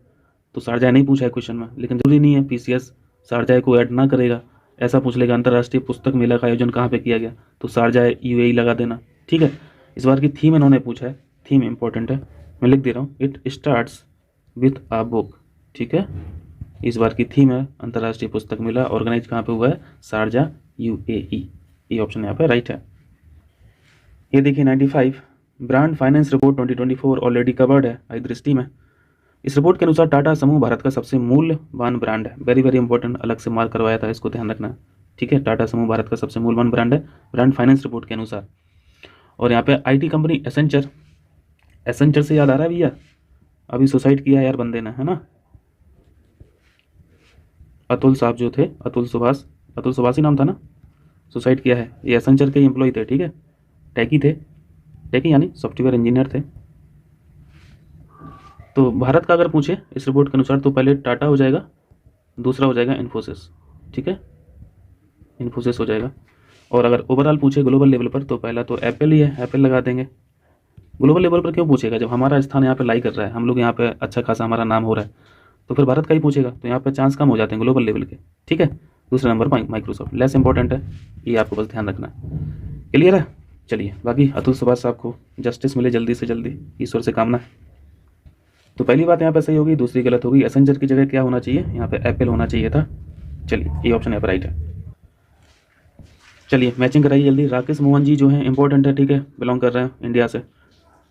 तो शारजाह नहीं पूछा है क्वेश्चन में, लेकिन जरूरी नहीं है PCS शारजाह को ऐड ना करेगा, ऐसा पूछ लेगा अंतर्राष्ट्रीय पुस्तक मेला का आयोजन कहाँ पे किया गया, तो शारजाह UAE लगा देना। ठीक है, इस बार की थीम इन्होंने पूछा है, थीम इंपॉर्टेंट है, मैं लिख दे रहा हूँ, it starts with a book. ठीक है, इस बार की थीम है अंतर्राष्ट्रीय पुस्तक मेला, ऑर्गेनाइज कहाँ पे हुआ है? Sharjah, UAE। ये ऑप्शन यहाँ पे राइट है। ये देखिए 95, brand finance report 2024 already covered है आई दृष्टि में। इस रिपोर्ट के अनुसार टाटा समूह भारत का सबसे मूल्यवान ब्रांड है। वेरी वेरी इंपॉर्टेंट, अलग से मार्क करवाया था, इसको ध्यान रखना है। ठीक है, टाटा समूह भारत का सबसे मूल्यवान ब्रांड है ब्रांड फाइनेंस रिपोर्ट के अनुसार। और यहाँ पे IT कंपनी एसेंचर, एसेंचर से याद आ रहा है भैया, अभी सुसाइड किया यार बंदे ने, है ना, अतुल साहब जो थे, अतुल सुभाष ही नाम था ना, सुसाइड किया है। ये एसेंचर के एम्प्लॉय थे, ठीक है, टेकी थे, टेकी यानी सॉफ्टवेयर इंजीनियर थे। तो भारत का अगर पूछे इस रिपोर्ट के अनुसार तो पहले टाटा हो जाएगा, दूसरा हो जाएगा इन्फोसिस, ठीक है, इन्फोसिस हो जाएगा। और अगर ओवरऑल पूछे ग्लोबल लेवल पर तो पहला तो एप्पल ही है, एप्पल लगा देंगे। ग्लोबल लेवल पर क्यों पूछेगा, जब हमारा स्थान यहाँ पे लाई कर रहा है, हम लोग यहाँ पे अच्छा खासा हमारा नाम हो रहा है, तो फिर भारत का ही पूछेगा, तो यहाँ पे चांस कम हो जाते हैं ग्लोबल लेवल के। ठीक है, दूसरे नंबर पर माइक्रोसॉफ्ट, लेस इंपॉर्टेंट है, ये आपको बस ध्यान रखना है। क्लियर है? चलिए, बाकी अतुल सुभाष साहब को जस्टिस मिले जल्दी से जल्दी, ईश्वर से कामना है। तो पहली बात यहाँ पे सही होगी, दूसरी गलत होगी। एसेंजर की जगह क्या होना चाहिए, यहाँ पे एप्पल होना चाहिए था। चलिए, ये ऑप्शन यहाँ पर राइट है। चलिए मैचिंग कराइए जल्दी। राकेश मोहन जी जो हैं इंपॉर्टेंट है, ठीक है, बिलोंग कर रहे हैं इंडिया से।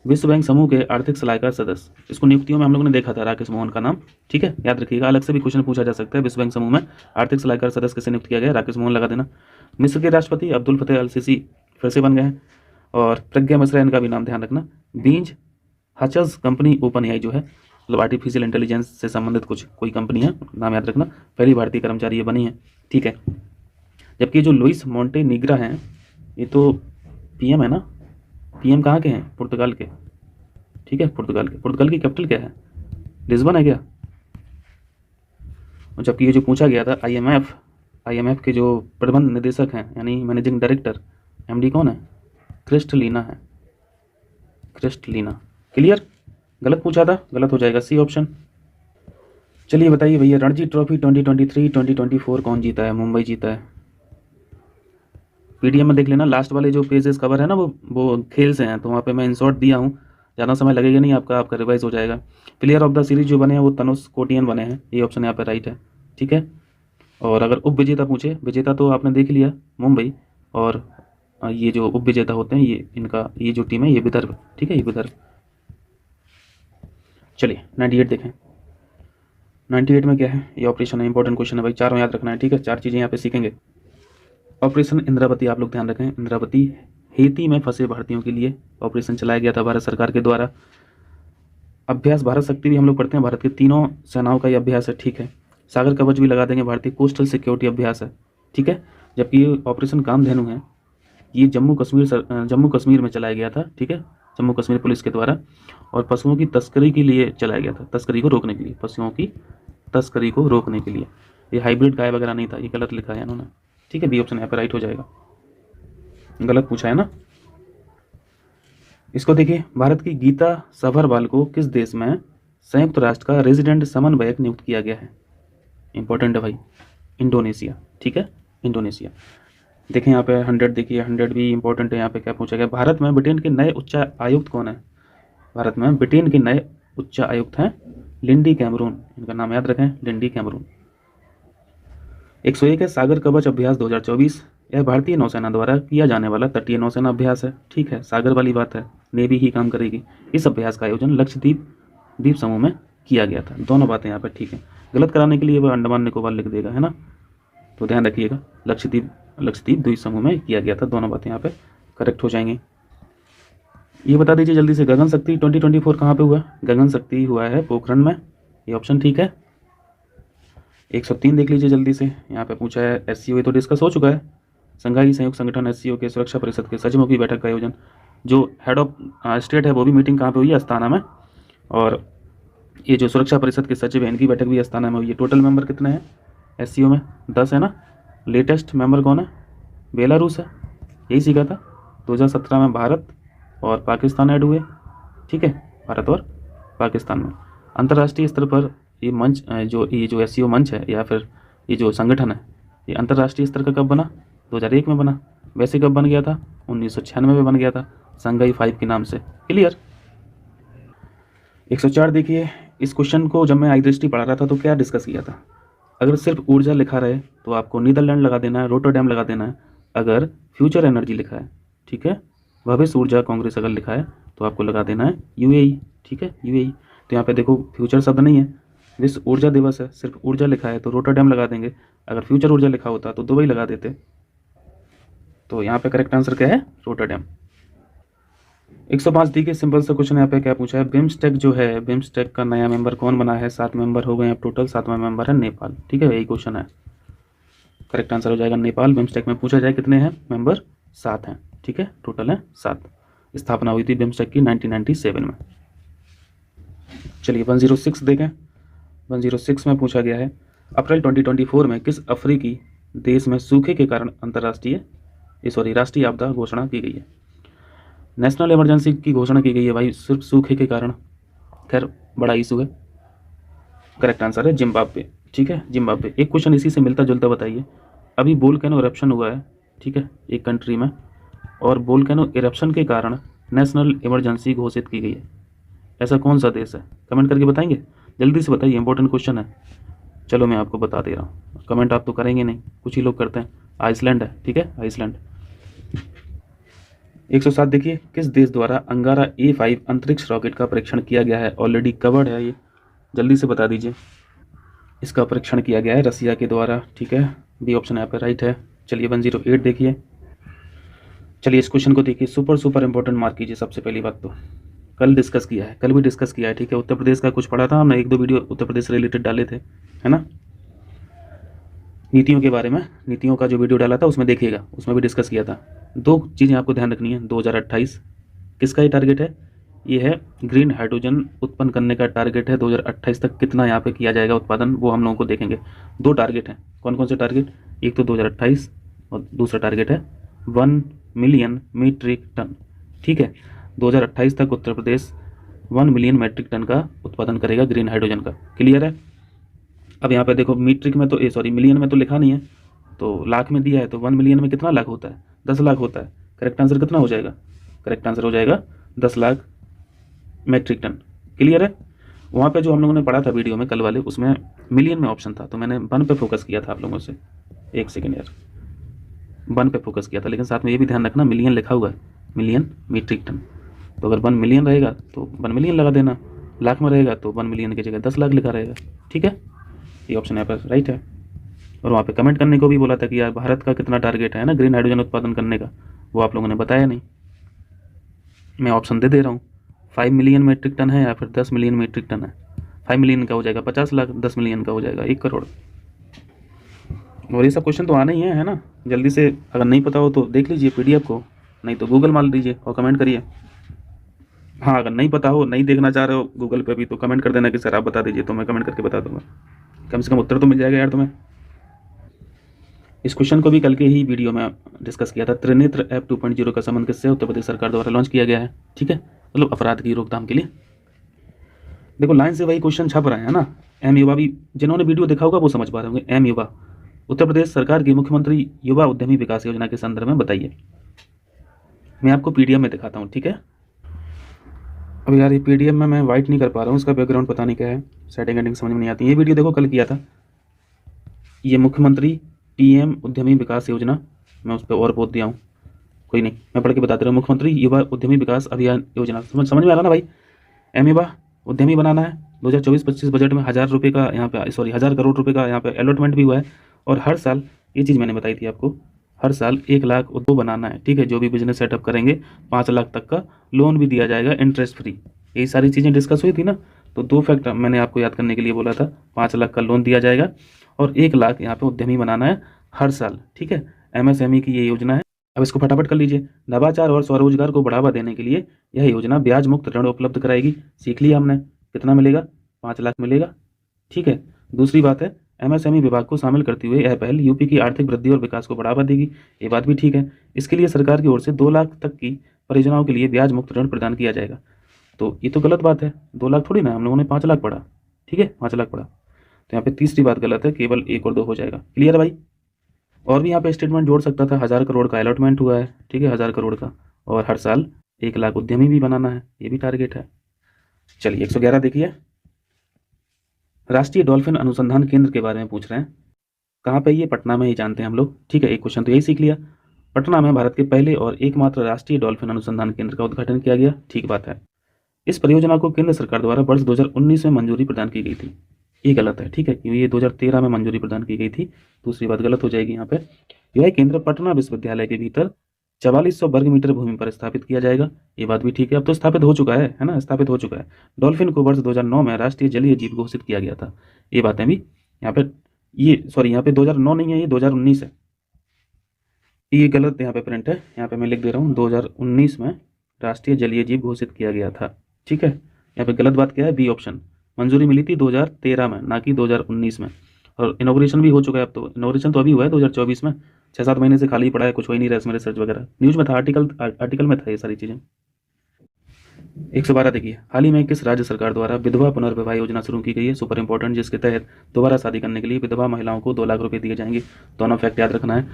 विश्व बैंक समूह के आर्थिक सलाहकार सदस्य, इसको नियुक्तियों में हम लोगों ने देखा था राकेश मोहन का नाम, ठीक है, याद रखिएगा, अलग से भी क्वेश्चन पूछा जा सकता है। विश्व बैंक समूह में आर्थिक सलाहकार सदस्य किसे नियुक्त किया गया? राकेश मोहन लगा देना। मिस्र के राष्ट्रपति अब्दुल फतेह अल सीसी फिर से बन गए हैं। और प्रज्ञा मिश्रा, इनका भी नाम ध्यान रखना। बींज हचज कंपनी ओपन AI जो है, मतलब आर्टिफिशियल इंटेलिजेंस से संबंधित कुछ कोई कंपनी है, नाम याद रखना, पहली भारतीय कर्मचारी ये बनी है, ठीक है। जबकि जो लुइस मोंटेनिग्रा हैं, ये तो PM है ना, PM कहाँ के हैं? पुर्तगाल के, ठीक है, पुर्तगाल के। पुर्तगाल की कैपिटल क्या है? लिस्बन है क्या? और जबकि ये जो पूछा गया था IMF के जो प्रबंध निदेशक हैं यानी मैनेजिंग डायरेक्टर, MD कौन है? क्रिस्टलिना है, क्रिस्टलिना। क्लियर? गलत पूछा था, गलत हो जाएगा, C ऑप्शन। चलिए बताइए भैया, रणजी ट्रॉफी 2023 2024 कौन जीता है? मुंबई जीता है। PDF में देख लेना, लास्ट वाले जो पेजेस कवर है ना, वो खेल से हैं, तो वहाँ पे मैं इंसर्ट दिया हूँ, ज़्यादा समय लगेगा नहीं, आपका रिवाइज हो जाएगा। प्लेयर ऑफ द सीरीज जो बने हैं वो तनुष कोटियन बने हैं, ये ऑप्शन यहाँ पे राइट है, ठीक है। और अगर उप विजेता पूछे, विजेता तो आपने देख लिया मुंबई, और ये जो उप विजेता होते हैं ये इनका, ये जो टीम है ये विदर्भ, ठीक है, ये विदर्भ। चलिए 98 देखें, 98 में क्या है? ये ऑपरेशन है, इंपॉर्टेंट क्वेश्चन है भाई, चारों याद रखना है, ठीक है, 4 चीज़ें यहाँ पे सीखेंगे। ऑपरेशन इंद्रावती, आप लोग ध्यान रखें, इंद्रावती हेती में फंसे भारतीयों के लिए ऑपरेशन चलाया गया था भारत सरकार के द्वारा। अभ्यास भारत शक्ति भी हम लोग पढ़ते हैं, भारत की तीनों सेनाओं का ये अभ्यास है, ठीक है। सागर कवच भी लगा देंगे, भारतीय कोस्टल सिक्योरिटी अभ्यास है, ठीक है। जबकि ये ऑपरेशन कामधेनु है, ये जम्मू कश्मीर में चलाया गया था, ठीक है, जम्मू कश्मीर पुलिस के द्वारा, और पशुओं की तस्करी के लिए चलाया गया था, तस्करी को रोकने के लिए, पशुओं की तस्करी को रोकने के लिए। ये हाइब्रिड गाय वगैरह नहीं था, ये गलत लिखा है इन्होंने, ठीक है, B ऑप्शन यहाँ पर राइट हो जाएगा, गलत पूछा है ना। इसको देखिए, भारत की गीता सभरवाल को किस देश में संयुक्त राष्ट्र का रेजिडेंट समन्वयक नियुक्त किया गया है? इंपॉर्टेंट है भाई, इंडोनेशिया, ठीक है, इंडोनेशिया। देखें यहाँ पे 100 देखिए, 100 भी इंपॉर्टेंट है। यहाँ पे क्या पूछा गया? भारत में ब्रिटेन के नए उच्च आयुक्त कौन है? भारत में ब्रिटेन के नए उच्च आयुक्त हैं लिंडी कैमरून, इनका नाम याद रखें, लिंडी कैमरून। 101 है सागर कवच अभ्यास 2024, यह भारतीय नौसेना द्वारा किया जाने वाला तटीय नौसेना अभ्यास है, ठीक है, सागर वाली बात है, नेवी ही काम करेगी। इस अभ्यास का आयोजन लक्षद्वीप द्वीप समूह में किया गया था। दोनों बातें यहाँ पे ठीक है, गलत कराने के लिए वह अंडमान निकोबार लिख देगा, है ना, तो ध्यान रखिएगा, लक्षद्वीप द्वीप समूह में किया गया था, दोनों बातें यहाँ पे करेक्ट हो जाएंगी। ये बता दीजिए जल्दी से, गगन शक्ति 2024 कहाँ पे हुआ? गगन शक्ति हुआ है पोखरण में, ये ऑप्शन ठीक है। 103 देख लीजिए जल्दी से, यहाँ पे पूछा है SCO, ये तो डिस्कस हो चुका है। संघाई संयुक्त संगठन SCO के सुरक्षा परिषद के सचिवों की बैठक का आयोजन, जो हेड ऑफ स्टेट है वो भी मीटिंग कहाँ पे हुई है? अस्ताना में। और ये जो सुरक्षा परिषद के सचिव हैं इनकी बैठक भी अस्ताना में हुई है। टोटल मेंबर कितने हैं SCO में? 10 है ना। लेटेस्ट मेंबर कौन है? बेलारूस है, यही सीखा था। 2017 में भारत और पाकिस्तान ऐड हुए, ठीक है, भारत और पाकिस्तान में। अंतर्राष्ट्रीय स्तर पर ये मंच ये जो SCO मंच है या फिर ये जो संगठन है, ये अंतर्राष्ट्रीय स्तर का कब बना? 2001 में बना। वैसे कब बन गया था? 1996 में बन गया था, संघाई 5 के नाम से। क्लियर? 104 देखिए, इस क्वेश्चन को जब मैं आई दृष्टि पढ़ा रहा था तो क्या डिस्कस किया था, अगर सिर्फ ऊर्जा लिखा रहे तो आपको नीदरलैंड लगा देना है, रोटरडैम लगा देना है। अगर फ्यूचर एनर्जी लिखा है, ठीक है, भविष्य ऊर्जा कांग्रेस अगर लिखा है तो आपको लगा देना है यूएई, ठीक है, यूएई। तो यहाँ पे देखो फ्यूचर शब्द नहीं है, विश्व ऊर्जा दिवस है, सिर्फ ऊर्जा लिखा है तो रोटरडैम लगा देंगे। अगर फ्यूचर ऊर्जा लिखा होता तो दुबई लगा देते। तो यहाँ पे करेक्ट आंसर क्या है, रोटरडैम। 105 डी के सिंपल सा क्वेश्चन यहाँ पे क्या पूछा है, बिम्स्टेक जो है, बिम्स्टेक का नया मेंबर कौन बना है, 7 मेंबर हो गए हैं टोटल, 7वां मेंबर है नेपाल, ठीक है, यही क्वेश्चन है। करेक्ट आंसर हो जाएगा नेपाल। बिम्स्टेक में पूछा जाए कितने हैं मेंबर, 7 हैं, ठीक है, टोटल है 7। स्थापना हुई थी बिम्स्टेक की 1997 में। चलिए 106 देखें। 106 में पूछा गया है, अप्रैल 2024 में किस अफ्रीकी देश में सूखे के कारण राष्ट्रीय आपदा घोषणा की गई है। नेशनल इमरजेंसी की घोषणा की गई है भाई, सिर्फ सूखे के कारण। खैर बड़ा इशू है। करेक्ट आंसर है जिम्बाब्वे, ठीक है, जिम्बाब्वे। एक क्वेश्चन इसी से मिलता जुलता बताइए, अभी वोल्केनो इरप्शन हुआ है, ठीक है, एक कंट्री में, और वोल्केनो इरप्शन के कारण नेशनल इमरजेंसी घोषित की गई है। ऐसा कौन सा देश है, कमेंट करके बताएंगे, जल्दी से बताइए, इंपॉर्टेंट क्वेश्चन है। चलो मैं आपको बता दे रहा हूँ, कमेंट आप तो करेंगे नहीं, कुछ ही लोग करते हैं। आइसलैंड है, ठीक है, आइसलैंड। 107 देखिए, किस देश द्वारा अंगारा A5 अंतरिक्ष रॉकेट का परीक्षण किया गया है। ऑलरेडी कवर्ड है ये, जल्दी से बता दीजिए। इसका परीक्षण किया गया है रसिया के द्वारा, ठीक है, बी ऑप्शन यहाँ पे राइट है। चलिए 108 देखिए। चलिए इस क्वेश्चन को देखिए, सुपर इंपॉर्टेंट मार्क कीजिए। सबसे पहली बात तो कल डिस्कस किया है, कल भी डिस्कस किया है, ठीक है, उत्तर प्रदेश का कुछ पढ़ा था हमने, 1-2 वीडियो उत्तर प्रदेश से रिलेटेड डाले थे, है ना, नीतियों के बारे में, नीतियों का जो वीडियो डाला था उसमें देखिएगा, उसमें भी डिस्कस किया था। 2 चीज़ें आपको ध्यान रखनी है। 2028 किसका ये टारगेट है, ये है ग्रीन हाइड्रोजन उत्पन्न करने का टारगेट है। 2028 तक कितना यहाँ पे किया जाएगा उत्पादन, वो हम लोगों को देखेंगे। 2 टारगेट हैं, कौन कौन से टारगेट, एक तो 2028 और दूसरा टारगेट है 1 मिलियन मीट्रिक टन, ठीक है। 2028 तक Uttar Pradesh 1 million metric ton का उत्पादन करेगा ग्रीन हाइड्रोजन का। क्लियर है। अब यहाँ पे देखो मीट्रिक में तो मिलियन में तो लिखा नहीं है, तो लाख में दिया है, तो 1 मिलियन में कितना लाख होता है, 10 लाख होता है। करेक्ट आंसर कितना हो जाएगा, करेक्ट आंसर हो जाएगा 10 लाख मेट्रिक टन। क्लियर है। वहाँ पे जो हम लोगों ने पढ़ा था वीडियो में कल वाले, उसमें मिलियन में ऑप्शन था, तो मैंने 1 पे फोकस किया था आप लोगों से। एक सेकेंड यार, 1 पे फोकस किया था, लेकिन साथ में ये भी ध्यान रखना मिलियन लिखा हुआ है, मिलियन मीट्रिक टन। तो अगर 1 मिलियन रहेगा तो 1 मिलियन लगा देना, लाख में रहेगा तो 1 मिलियन की जगह 10 लाख लिखा रहेगा, ठीक है, ये ऑप्शन यहाँ पर राइट है। और वहाँ पे कमेंट करने को भी बोला था कि यार भारत का कितना टारगेट है ना ग्रीन हाइड्रोजन उत्पादन करने का, वो आप लोगों ने बताया नहीं। मैं ऑप्शन दे रहा हूँ, 5 मिलियन मीट्रिक टन है या फिर 10 मिलियन मीट्रिक टन है। 5 मिलियन का हो जाएगा 50 लाख, 10 मिलियन का हो जाएगा 1 करोड़। और ये सब क्वेश्चन तो आना ही है ना, जल्दी से, अगर नहीं पता हो तो देख लीजिए PDF को, नहीं तो गूगल मार दीजिए और कमेंट करिए। हाँ अगर नहीं पता हो, नहीं देखना चाह रहे हो गूगल पे भी, तो कमेंट कर देना कि सर आप बता दीजिए, तो मैं कमेंट करके बता दूंगा, कम से कम उत्तर तो मिल जाएगा यार तुम्हें। इस क्वेश्चन को भी कल के ही वीडियो में डिस्कस किया था। त्रिनेत्र ऐप 2.0 का संबंध किससे उत्तर प्रदेश सरकार द्वारा लॉन्च किया गया है, ठीक है, मतलब अपराध की रोकथाम के लिए। देखो लाइन से वही क्वेश्चन छप रहा है ना। एम युवा भी, जिन्होंने वीडियो देखा होगा वो समझ पा रहे होंगे। एम युवा उत्तर प्रदेश सरकार की मुख्यमंत्री युवा उद्यमी विकास योजना के संदर्भ में बताइए। मैं आपको PDF में दिखाता हूँ, ठीक है। अब यार ये PDF में मैं वाइट नहीं कर पा रहा हूँ, उसका बैकग्राउंड पता नहीं क्या है, सेटिंग एडिंग समझ में नहीं आती। ये वीडियो देखो कल किया था, ये मुख्यमंत्री PM उद्यमी विकास योजना, मैं उस पर और बोल दिया हूँ, कोई नहीं, मैं पढ़ के बता दे रहा हूँ। मुख्यमंत्री युवा उद्यमी विकास अभियान योजना, समझ में आ रहा ना भाई। एम युवा उद्यमी बनाना है। 2024-25 बजट में 1000 रुपये का यहाँ पे 1000 करोड़ रुपये का यहाँ पे अलॉटमेंट भी हुआ है। और हर साल, ये चीज़ मैंने बताई थी आपको, हर साल 1 लाख उद्योग बनाना है, ठीक है। जो भी बिजनेस सेटअप करेंगे 5 लाख तक का लोन भी दिया जाएगा इंटरेस्ट फ्री। यही सारी चीज़ें डिस्कस हुई थी ना। तो 2 फैक्ट मैंने आपको याद करने के लिए बोला था, 5 लाख का लोन दिया जाएगा और 1 लाख यहाँ पे उद्यमी बनाना है हर साल, ठीक है। MSME की ये योजना है। अब इसको फटाफट कर लीजिए। नवाचार और स्वरोजगार को बढ़ावा देने के लिए यह योजना ब्याज मुक्त ऋण उपलब्ध कराएगी। सीख लिया हमने, कितना मिलेगा, 5 लाख मिलेगा, ठीक है। दूसरी बात है, MSME विभाग को शामिल करते हुए यह पहल यूपी की आर्थिक वृद्धि और विकास को बढ़ावा देगी। ये बात भी ठीक है। इसके लिए सरकार की ओर से 2 लाख तक की परियोजनाओं के लिए ब्याज मुक्त ऋण प्रदान किया जाएगा। तो ये तो गलत बात है, 2 लाख थोड़ी ना, हम लोगों ने 5 लाख पढ़ा, ठीक है, 5 लाख पढ़ा। तो यहाँ पे तीसरी बात गलत है, केवल 1 और 2 हो जाएगा। क्लियर है भाई। और भी यहाँ पे स्टेटमेंट जोड़ सकता था, 1000 करोड़ का अलॉटमेंट हुआ है, ठीक है, 1000 करोड़ का, और हर साल 1 लाख उद्यमी भी बनाना है, ये भी टारगेट है। चलिए 111 देखिए, राष्ट्रीय डॉल्फिन अनुसंधान केंद्र के बारे में पूछ रहे हैं, कहाँ पे ये? पटना में ही जानते हैं हम लोग, ठीक है। एक क्वेश्चन तो यही सीख लिया। पटना में भारत के पहले और एकमात्र राष्ट्रीय डॉल्फिन अनुसंधान केंद्र का उद्घाटन किया गया, ठीक बात है। इस परियोजना को केंद्र सरकार द्वारा वर्ष 2019 में मंजूरी प्रदान की गई थी, ये गलत है, ठीक है, क्योंकि ये 2013 में मंजूरी प्रदान की गई थी। दूसरी बात गलत हो जाएगी यहाँ पे। यह केंद्र पटना विश्वविद्यालय के भीतर 4400 वर्ग मीटर भूमि पर स्थापित किया जाएगा, ये बात भी ठीक है। अब तो स्थापित हो चुका है ना, स्थापित हो चुका है। डॉल्फिन को वर्ष 2009 में राष्ट्रीय जलीय जीव घोषित किया गया था, ये बातें भी यहाँ पे, ये सॉरी यहाँ पे 2009 नहीं है, ये 2019 है, ये गलत यहाँ पे प्रिंट है। यहाँ पे मैं लिख दे रहा हूँ 2019 में राष्ट्रीय जलीय जीव घोषित किया गया था, ठीक है। यहाँ पे गलत बात क्या है? बी ऑप्शन, मंजूरी मिली थी 2013 में, ना कि 2019 में। और इनॉग्रेशन भी हो चुका है, अब तो इनॉग्रेशन तो अभी हुआ है 2024 में, 6-7 महीने से खाली पड़ा है, कुछ हो ही नहीं रहा इसमें रिसर्च वगैरह। न्यूज़ में था, आर्टिकल में था ये सारी चीज़ें। 112 देखिए, हाल ही में किस राज्य सरकार द्वारा विधवा पुनर्विवाह योजना शुरू की गई है? सुपर इंपॉर्टेंट, जिसके तहत दोबारा शादी करने के लिए विधवा महिलाओं को 2 लाख रुपए दिए जाएंगे। दोनों फैक्ट याद रखना है।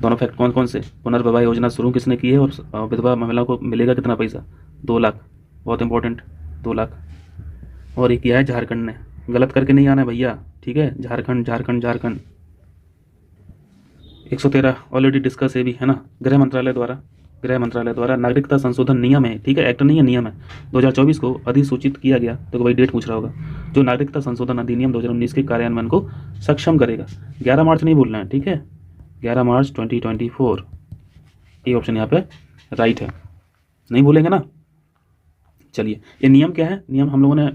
दोनों फैक्ट कौन कौन से? पुनर्विवाह योजना शुरू किसने की है और विधवा महिलाओं को मिलेगा कितना पैसा? 2 लाख, बहुत इंपॉर्टेंट, 2 लाख। और एक किया है झारखंड ने, गलत करके नहीं आना है भैया, ठीक है, झारखंड झारखंड झारखंड। 113 ऑलरेडी डिस्कस है भी, है ना। गृह मंत्रालय द्वारा नागरिकता संशोधन नियम है, ठीक है, एक्ट नहीं है, नियम है, 2024 को अधिसूचित किया गया। तो भाई डेट पूछ रहा होगा, जो नागरिकता संशोधन अधिनियम 2019 के कार्यान्वयन को सक्षम करेगा। 11 मार्च नहीं भूलना है, ठीक है, 11 मार्च 2024, ये ऑप्शन यहाँ पे राइट है, नहीं भूलेंगे ना। चलिए, ये नियम क्या है? नियम हम लोगों ने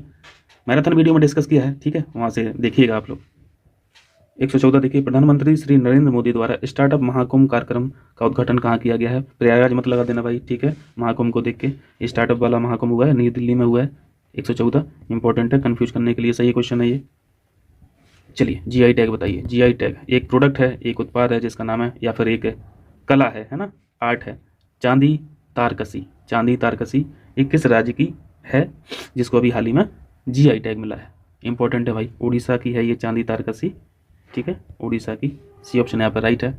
मैराथन वीडियो में डिस्कस किया है, ठीक है, वहाँ से देखिएगा आप लोग। 114 देखिए, प्रधानमंत्री श्री नरेंद्र मोदी द्वारा स्टार्टअप महाकुंभ कार्यक्रम का उद्घाटन कहाँ किया गया है? प्रयागराज मत लगा देना भाई, ठीक है, महाकुंभ को देख के। स्टार्टअप वाला महाकुंभ हुआ है, नई दिल्ली में हुआ है। 114 इंपॉर्टेंट है, कंफ्यूज करने के लिए सही क्वेश्चन है ये। चलिए, जीआई टैग बताइए। जीआई टैग एक प्रोडक्ट है, एक उत्पाद है जिसका नाम है, या फिर एक कला है ना, आर्ट है। चांदी तारकसी, चांदी तारकसी ये किस राज्य की है जिसको अभी हाल ही में जीआई टैग मिला है? इंपॉर्टेंट है भाई, उड़ीसा की है ये चांदी तारकसी, ठीक है, उड़ीसा की। सी ऑप्शन यहाँ पर राइट है।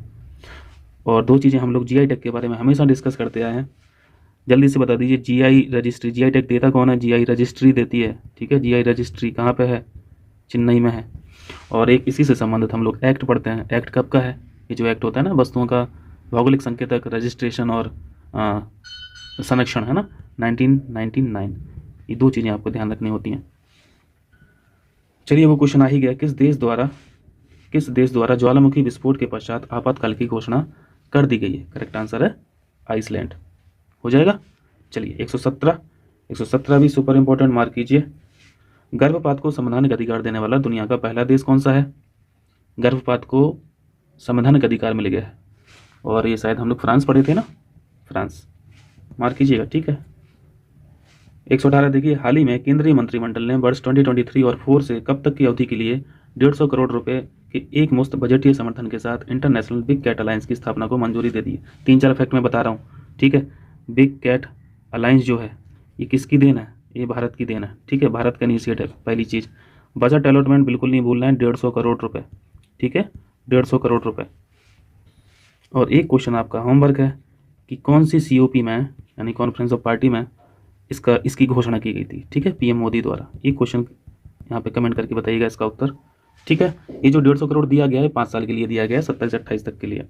और 2 चीज़ें हम लोग जीआई टैग के बारे में हमेशा डिस्कस करते आए हैं, जल्दी से बता दीजिए। जीआई रजिस्ट्री, जीआई टैग देता कौन है? जीआई रजिस्ट्री देती है, ठीक है। जीआई रजिस्ट्री कहाँ पे है? चेन्नई में है। और एक इसी से संबंधित हम लोग एक्ट पढ़ते हैं। एक्ट कब का है? ये जो एक्ट होता है ना, वस्तुओं का भौगोलिक संकेतक, रजिस्ट्रेशन और संरक्षण, है ना, 1999। ये 2 चीज़ें आपको ध्यान रखनी होती हैं। चलिए, वो क्वेश्चन आ ही गया, किस देश द्वारा ज्वालामुखी विस्फोट के पश्चात आपातकाल की घोषणा कर दी गई है? करेक्ट आंसर है आइसलैंड, हो जाएगा। चलिए, 117 भी सुपर इंपॉर्टेंट, मार्क कीजिए। गर्भपात को संवैधानिक अधिकार देने वाला दुनिया का पहला देश कौन सा है? गर्भपात को संवैधानिक अधिकार मिल गया है, और ये शायद हम लोग फ्रांस पढ़े थे ना, फ्रांस, मार्क कीजिएगा, ठीक है। 118 देखिए, हाल ही में केंद्रीय मंत्रिमंडल ने वर्ष 2023 और 4 से कब तक की अवधि के लिए 150 करोड़ रुपए के एक मुश्त बजटीय समर्थन के साथ इंटरनेशनल बिग कैट अलायंस की स्थापना को मंजूरी दे दी है? 3-4 फैक्ट मैं बता रहा हूँ, ठीक है। बिग कैट अलायंस जो है, ये किसकी देन है? ये भारत की देन है, ठीक है, भारत का इनिशिएटिव। पहली चीज़, बजट अलॉटमेंट बिल्कुल नहीं भूलना है, 150 करोड़ रुपये, ठीक है, 150 करोड़ रुपये। और एक क्वेश्चन आपका होमवर्क है कि कौन सी COP में, यानी कॉन्फ्रेंस ऑफ पार्टी में इसकी घोषणा की गई थी, ठीक है, PM मोदी द्वारा। एक क्वेश्चन यहाँ पे कमेंट करके बताइएगा इसका उत्तर, ठीक है। ये जो 150 करोड़ दिया गया है 5 साल के लिए दिया गया है, 27 से 28 तक के लिए।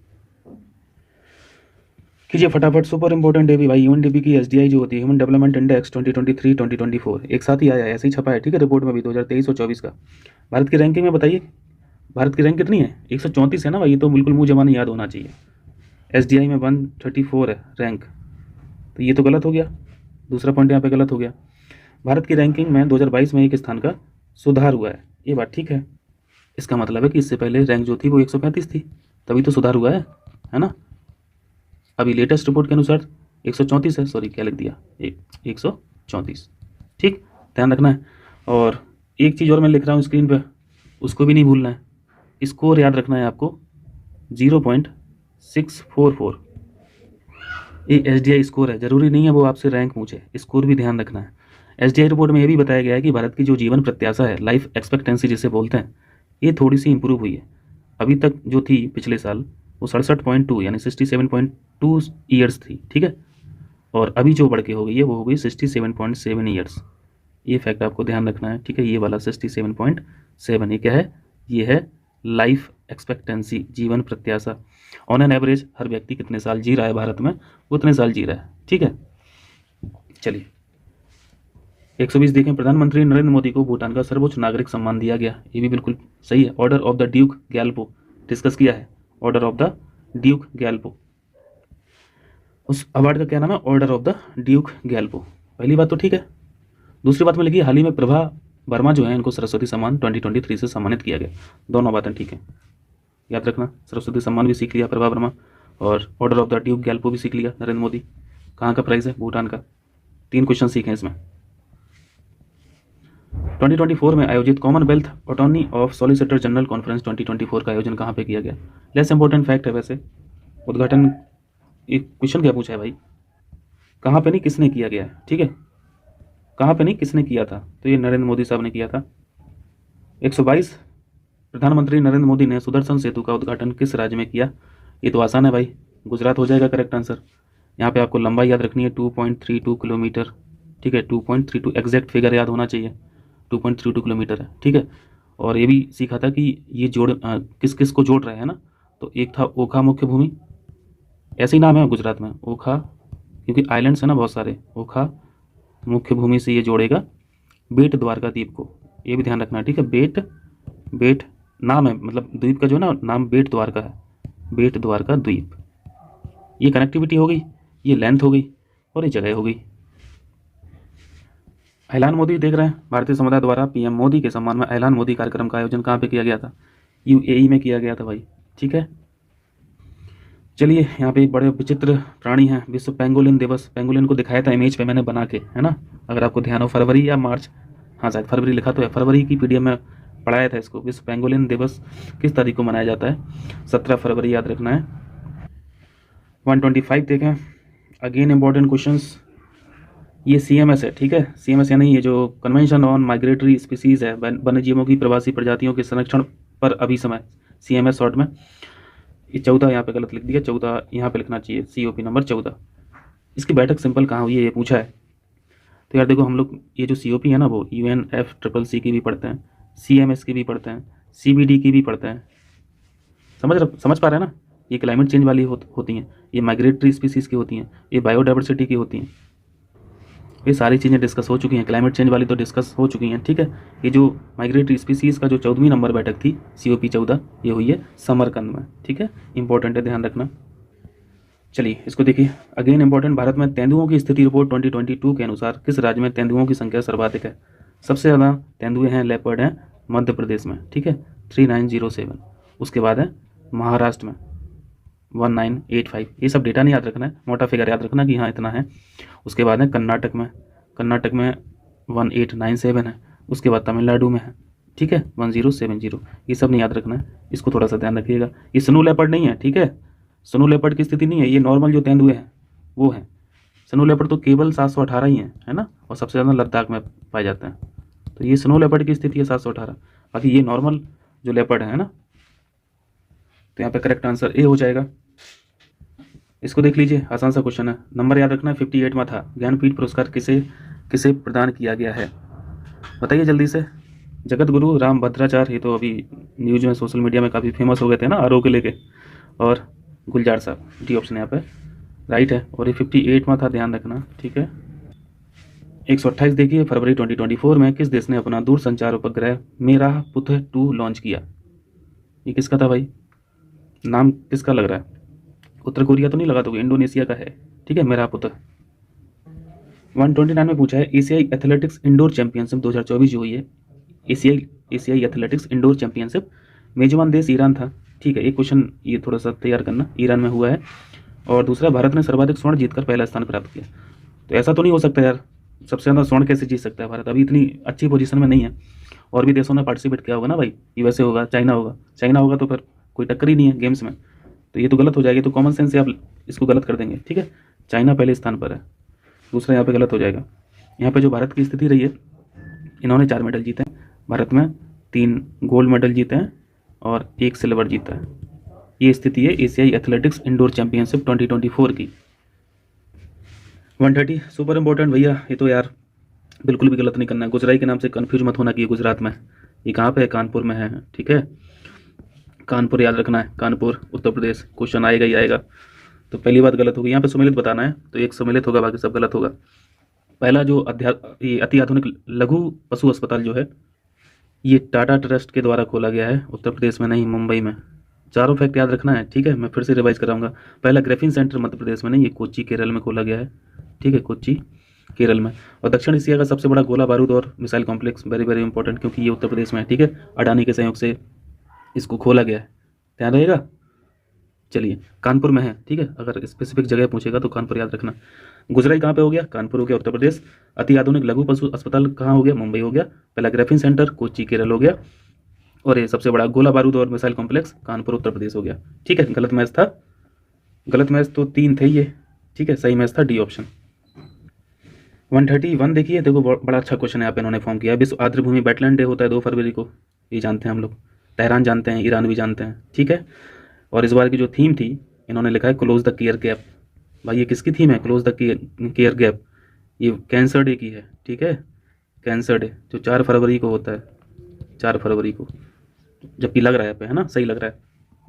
कीजिए फटाफट, सुपर इंपॉर्टेंट है भी भाई। UNDP की SDI जो होती है, ह्यूमन डेवलपमेंट इंडेक्स 2023-2024, एक साथ ही आया है, ऐसे ही छपा है, ठीक है, रिपोर्ट में भी 2023 और 24 का। भारत की रैंकिंग में बताइए, भारत की रैंक कितनी है? 134 है ना भाई, ये तो बिल्कुल मुँह जमाना याद होना चाहिए। SDI में 134 है रैंक, तो ये तो गलत हो गया, दूसरा पॉइंट यहाँ पे गलत हो गया। भारत की रैंकिंग में 2022 में 1 स्थान का सुधार हुआ है, ये बात ठीक है। इसका मतलब है कि इससे पहले रैंक जो थी वो 135 थी, तभी तो सुधार हुआ है ना। अभी लेटेस्ट रिपोर्ट के अनुसार 134 है, सॉरी क्या लिख दिया, 134, ठीक, ध्यान रखना है। और एक चीज़ और मैं लिख रहा हूँ स्क्रीन पे, उसको भी नहीं भूलना है, स्कोर याद रखना है आपको, 0.644, ये SDI स्कोर है, जरूरी नहीं है वो आपसे रैंक पूछे, स्कोर भी ध्यान रखना है। SDI रिपोर्ट में ये भी बताया गया है कि भारत की जो जीवन प्रत्याशा है, लाइफ एक्सपेक्टेंसी जिसे बोलते हैं, ये थोड़ी सी इंप्रूव हुई है। अभी तक जो थी पिछले साल वो 67.2 यानी 67.2 ईयर्स थी, ठीक है, और अभी जो बढ़ के हो गई है वो हो गई 67.7 ईयर्स। ये फैक्ट आपको ध्यान रखना है, ठीक है, ये वाला 67.7 7। ये क्या है? ये है लाइफ एक्सपेक्टेंसी, जीवन प्रत्याशा। ऑन एन एवरेज हर व्यक्ति कितने साल जी रहा है भारत में, उतने साल जी रहा है। ठीक है, चलिए 120 देखें। प्रधानमंत्री नरेंद्र मोदी को भूटान का सर्वोच्च नागरिक सम्मान दिया गया। ये भी बिल्कुल सही है। Order of the Duke Gyalpo discuss किया है। Order of the Duke Gyalpo, उस अवार्ड का क्या नाम है? Order of the Duke Gyalpo. पहली बात तो ठीक है। दूसरी बात में लिखी, हाल ही में प्रभा वर्मा जो है इनको सरस्वती सम्मान 2023 से सम्मानित किया गया। दोनों बातें ठीक है, याद रखना। सरस्वती सम्मान भी सीख लिया प्रभा वर्मा, और order of the Duke Gyalpo भी सीख लिया नरेंद्र मोदी। कहाँ का प्राइस है? भूटान का। 3 क्वेश्चन सीखे इसमें। 2024 में आयोजित Commonwealth attorney of solicitor general conference 2024 का आयोजन कहाँ पे किया गया? लेस इंपॉर्टेंट फैक्ट है वैसे। उद्घाटन, एक क्वेश्चन क्या पूछा है भाई? कहाँ पे नहीं, किसने किया गया है? ठीक है, कहाँ पे नहीं, किसने किया था? तो ये नरेंद्र मोदी साहब ने किया था। 122 प्रधानमंत्री नरेंद्र मोदी ने सुदर्शन सेतु का उद्घाटन किस राज्य में किया? ये तो आसान है भाई, गुजरात हो जाएगा करेक्ट आंसर। यहाँ पे आपको लंबाई याद रखनी है 2.32 किलोमीटर। ठीक है, 2.32 एग्जैक्ट फिगर याद होना चाहिए, 2.32 किलोमीटर है। ठीक है, और ये भी सीखा था कि ये किस किस को जोड़ रहे हैं ना। तो एक था ओखा मुख्य भूमि, ऐसे ही नाम है गुजरात में, ओखा, क्योंकि आइलैंड्स है ना बहुत सारे। ओखा मुख्य भूमि से ये जोड़ेगा बेट द्वारका द्वीप को, ये भी ध्यान रखना। ठीक है, बेट नाम है, मतलब द्वीप का जो है ना नाम बेट द्वारका है, बेट द्वारका द्वीप। ये कनेक्टिविटी हो गई, ये लेंथ हो गई, और ये जगह हो गई। ऐलान मोदी देख रहे हैं, भारतीय समुदाय द्वारा पीएम मोदी के सम्मान में ऐलान मोदी कार्यक्रम का आयोजन कहाँ पे किया गया था? यूएई में किया गया था भाई। ठीक है, चलिए यहाँ पे एक बड़े विचित्र प्राणी हैं, विश्व पेंगोलिन दिवस। पेंगोलिन को दिखाया था इमेज पे मैंने बना के, है ना, अगर आपको ध्यान हो। फरवरी या मार्च, हाँ शायद फरवरी लिखा तो है, फरवरी की पीडीएफ में पढ़ाया था इसको। विश्व पेंगोलिन दिवस किस तारीख को मनाया जाता है? 17 फरवरी, याद रखना है। 125 देखें, अगेन इंपॉर्टेंट क्वेश्चंस। ये CMS है। ठीक है, CMS यानी ये जो कन्वेंशन ऑन माइग्रेटरी स्पीसीज़ है, वन्यजीवों की प्रवासी प्रजातियों के संरक्षण पर अभी समय, CMS शॉर्ट में। ये 14 यहाँ पे गलत लिख दिया, 14 यहाँ पे लिखना चाहिए, COP नंबर 14। इसकी बैठक सिंपल कहाँ हुई है ये पूछा है। तो यार देखो, हम लोग ये जो COP है ना वो UNFCCC की भी पढ़ते हैं, CMS की भी पढ़ते हैं, CBD की भी पढ़ते हैं। समझ पा रहे हैं ना? ये क्लाइमेट चेंज वाली होती हैं, ये माइग्रेटरी स्पीसीज़ की होती हैं, ये बायोडाइवर्सिटी की होती हैं। ये सारी चीज़ें डिस्कस हो चुकी हैं, क्लाइमेट चेंज वाली तो डिस्कस हो चुकी हैं। ठीक है, ये जो माइग्रेटरी स्पीसीज़ का जो 14वीं नंबर बैठक थी COP 14, ये हुई है समरकंद में। ठीक है, इंपॉर्टेंट है, ध्यान रखना। चलिए इसको देखिए, अगेन इंपॉर्टेंट। भारत में तेंदुओं की स्थिति रिपोर्ट 2022 के अनुसार किस राज्य में तेंदुओं की संख्या सर्वाधिक है? सबसे ज़्यादा तेंदुए हैं, लेपर्ड हैं मध्य प्रदेश में। ठीक है, 3907। उसके बाद है महाराष्ट्र में 1985। ये सब डेटा नहीं याद रखना है, मोटा फिगर याद रखना कि हाँ इतना है। उसके बाद है कर्नाटक में 1897 है। उसके बाद तमिलनाडु में है, ठीक है, 1070। ये सब नहीं याद रखना है, इसको थोड़ा सा ध्यान रखिएगा। ये स्नो लेपर्ड नहीं है, ठीक है, स्नो लेपर्ड की स्थिति नहीं है, ये नॉर्मल जो तेंदुए हैं वो हैं। स्नो लेपर्ड तो केवल 718 ही है ना, और सबसे ज़्यादा लद्दाख में पाए जाते हैं। तो ये स्नो लेपर्ड की स्थिति है 718, बाकी ये नॉर्मल जो लेपर्ड है ना। तो यहाँ पे करेक्ट आंसर ए हो जाएगा। इसको देख लीजिए, आसान सा क्वेश्चन है, नंबर याद रखना है। 58वां था। ज्ञानपीठ पुरस्कार किसे किसे प्रदान किया गया है, बताइए जल्दी से। जगत गुरु राम भद्राचार्य, ये तो अभी न्यूज में सोशल मीडिया में काफ़ी फेमस हो गए थे ना आरओ के लेके, और गुलजार साहब, डी ऑप्शन यहाँ पे राइट है। और ये 58वां था, ध्यान रखना, ठीक है। 128 देखिए, फरवरी 2024 में किस देश ने अपना दूरसंचार उपग्रह मेरापुथ-2 लॉन्च किया? ये किसका था भाई, नाम किसका लग रहा है? उत्तर कोरिया तो नहीं लगा, तो इंडोनेशिया का है, ठीक है, मेरापुथ। 129 में पूछा है, एशियाई एथलेटिक्स इंडोर चैंपियनशिप 2024 जो हुई है, एशियाई एथलेटिक्स इंडोर चैंपियनशिप, मेजबान देश ईरान था। ठीक है, एक क्वेश्चन ये थोड़ा सा तैयार करना, ईरान में हुआ है। और दूसरा, भारत ने सर्वाधिक स्वर्ण जीतकर पहला स्थान प्राप्त किया। तो ऐसा तो नहीं हो सकता यार, सबसे ज़्यादा स्वर्ण कैसे जीत सकता है भारत, अभी इतनी अच्छी पोजीशन में नहीं है। और भी देशों ने पार्टिसिपेट किया होगा ना भाई, USA होगा, चाइना होगा, तो फिर कोई टक्कर ही नहीं है गेम्स में। तो ये तो गलत हो जाएगी, तो कॉमन सेंस से आप इसको गलत कर देंगे, ठीक है। चाइना पहले स्थान पर है, दूसरा यहाँ पे गलत हो जाएगा। यहाँ पे जो भारत की स्थिति रही है, इन्होंने 4 मेडल जीते हैं, भारत में 3 गोल्ड मेडल जीते हैं और 1 सिल्वर जीता है। ये स्थिति है एशियाई एथलेटिक्स इंडोर चैंपियनशिप 2024 की। 130 सुपर इंपॉर्टेंट भैया, ये तो यार बिल्कुल भी गलत नहीं करना है। गुजराई के नाम से कन्फ्यूज मत होना कि ये गुजरात में, ये कहाँ पे है? कानपुर में है, ठीक है। कानपुर याद रखना है, कानपुर उत्तर प्रदेश, क्वेश्चन आएगा ही आएगा। तो पहली बात गलत होगी, यहाँ पे सुमेलित बताना है, तो एक सुमेलित होगा, बाकी सब गलत होगा। पहला जो ये अति आधुनिक लघु पशु अस्पताल जो है, ये टाटा ट्रस्ट के द्वारा खोला गया है, उत्तर प्रदेश में नहीं, मुंबई में। चारों फैक्ट याद रखना है, ठीक है। मैं फिर से रिवाइज कराऊंगा। पहला ग्राफीन सेंटर मध्य प्रदेश में नहीं, ये कोच्चि केरल में खोला गया है, ठीक है, कोच्चि केरल में। और दक्षिण एशिया का सबसे बड़ा गोला बारूद और missile complex, very very important, क्योंकि ये उत्तर प्रदेश में है, ठीक है। अडानी के सहयोग से इसको खोला गया है, ध्यान रहेगा। चलिए, कानपुर में है, ठीक है। अगर स्पेसिफिक जगह पूछेगा तो कानपुर याद रखना। गुजराई कहाँ पे हो गया? कानपुर हो गया, उत्तर प्रदेश। अति आधुनिक लघु पशु अस्पताल कहाँ हो गया? मुंबई हो गया। पहला ग्राफीन सेंटर कोच्चि केरल हो गया, और ये सबसे बड़ा गोला बारूद और मिसाइल कॉम्प्लेक्स कानपुर उत्तर प्रदेश हो गया, ठीक है। गलत मैच था, गलत मैच तो 3 थे ये, ठीक है। सही मैच था डी ऑप्शन। 131 देखिए, देखो बड़ा अच्छा क्वेश्चन है यहाँ पे इन्होंने फॉर्म किया है। विश्व आर्द्रभूमि वेटलैंड डे होता है 2 फरवरी को, ये जानते हैं हम लोग। तेहरान जानते हैं, ईरान भी जानते हैं, ठीक है। और इस बार की जो थीम थी, इन्होंने लिखा है क्लोज द केयर गैप। भाई ये किसकी थीम है? Close the care gap. ये कैंसर डे की है, ठीक है। कैंसर डे जो 4 फरवरी को होता है, 4 फरवरी को, जबकि लग रहा है यहाँ पे, है ना, सही लग रहा है।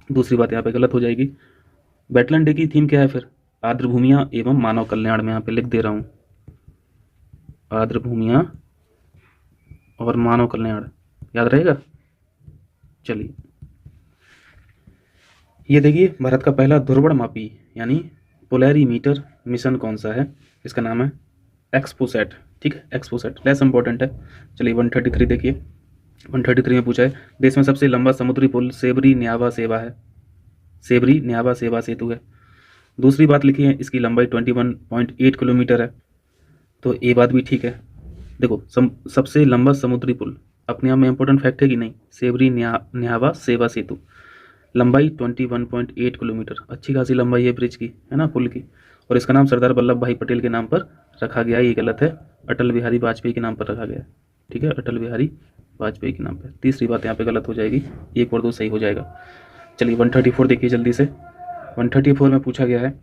दूसरी बात यहाँ पे गलत हो जाएगी। वेटलैंड डे की थीम क्या है फिर? आर्द्रभूमियाँ एवं मानव कल्याण। में यहाँ पे लिख दे रहा हूँ, आर्द्रभूमियाँ और मानव कल्याण, याद रहेगा। चलिए, ये देखिए, भारत का पहला ध्रुवणमापी यानी पोलैरीमीटर मिशन कौन सा है? इसका नाम है एक्सपोसैट, ठीक है, एक्सपोसैट, लेस इंपॉर्टेंट है। चलिए 133 देखिए, 133 में पूछा है, देश में सबसे लंबा समुद्री पुल सेबरी न्यावा सेवा है, सेबरी न्यावा सेवा सेतु है। दूसरी बात लिखी है, इसकी लंबाई 21.8 किलोमीटर है, तो ये बात भी ठीक है। देखो, सबसे लंबा समुद्री पुल अपने आप में इंपॉर्टेंट फैक्ट है कि नहीं? सेबरी न्यावा सेवा सेतु, लंबाई 21.8 किलोमीटर, अच्छी खासी लंबाई है ब्रिज की, है ना, पुल की। और इसका नाम सरदार वल्लभ भाई पटेल के नाम पर रखा गया है, ये गलत है, अटल बिहारी वाजपेयी के नाम पर रखा गया है, ठीक है, अटल बिहारी वाजपेयी के नाम पर। तीसरी बात यहाँ पे गलत हो जाएगी, 1 और 2 सही हो जाएगा। चलिए 134 देखिए जल्दी से। 134 में पूछा गया है,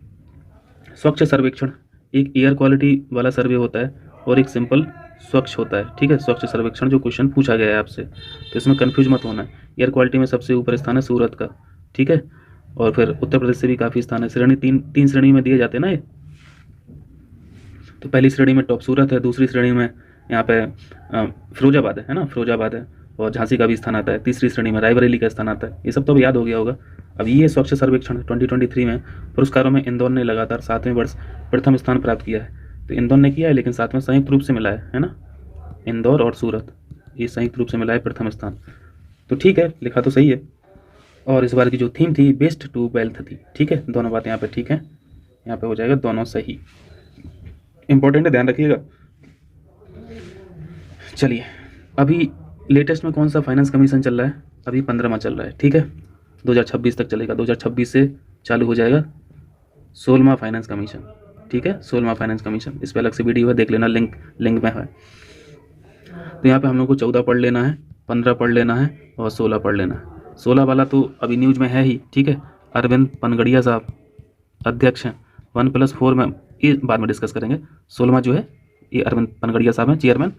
स्वच्छ सर्वेक्षण एक एयर क्वालिटी वाला सर्वे होता है और एक सिंपल स्वच्छ होता है, ठीक है। स्वच्छ सर्वेक्षण जो क्वेश्चन पूछा गया है आपसे, तो इसमें कंफ्यूज मत होना है। एयर क्वालिटी में सबसे ऊपर स्थान है सूरत का, ठीक है। और फिर उत्तर प्रदेश से भी काफ़ी स्थान है, श्रेणी तीन श्रेणी में दिए जाते हैं ना ये। तो पहली श्रेणी में टॉप सूरत है, दूसरी श्रेणी में यहाँ पे फिरोजाबाद है ना, फिरोजाबाद है, और झांसी का भी स्थान आता है। तीसरी श्रेणी में रायबरेली का स्थान आता है। ये सब तो अब याद हो गया होगा। अब ये स्वच्छ सर्वेक्षण 2023 में पुरस्कारों में इंदौर ने लगातार 7वें वर्ष प्रथम स्थान प्राप्त किया है। तो इंदौर ने किया है, लेकिन साथ में संयुक्त रूप से मिला है ना, इंदौर और सूरत, ये संयुक्त रूप से मिला है प्रथम स्थान। तो ठीक है, लिखा तो सही है। और इस बार की जो थीम थी बेस्ट टू वेल्थ थी, ठीक है। दोनों बातें यहाँ पे ठीक है, यहाँ पे हो जाएगा दोनों सही, इंपॉर्टेंट है, ध्यान रखिएगा। चलिए, अभी लेटेस्ट में कौन सा फाइनेंस कमीशन चल रहा है? अभी 15वां चल रहा है, ठीक है, 2026 तक चलेगा। 2026 से चालू हो जाएगा 16वां फाइनेंस कमीशन, ठीक है, 16वां फाइनेंस कमीशन। इस पर अलग से वीडियो है, देख लेना, लिंक में है। तो यहाँ पे हम लोग को 14 पढ़ लेना है, 15 पढ़ लेना है और 16 पढ़ लेना है। 16 वाला तो अभी न्यूज़ में है ही, ठीक है। अरविंद पनगड़िया साहब अध्यक्ष हैं, 1+4 में, ये बाद में डिस्कस करेंगे। 16वां जो है ये अरविंद पनगड़िया साहब हैं चेयरमैन।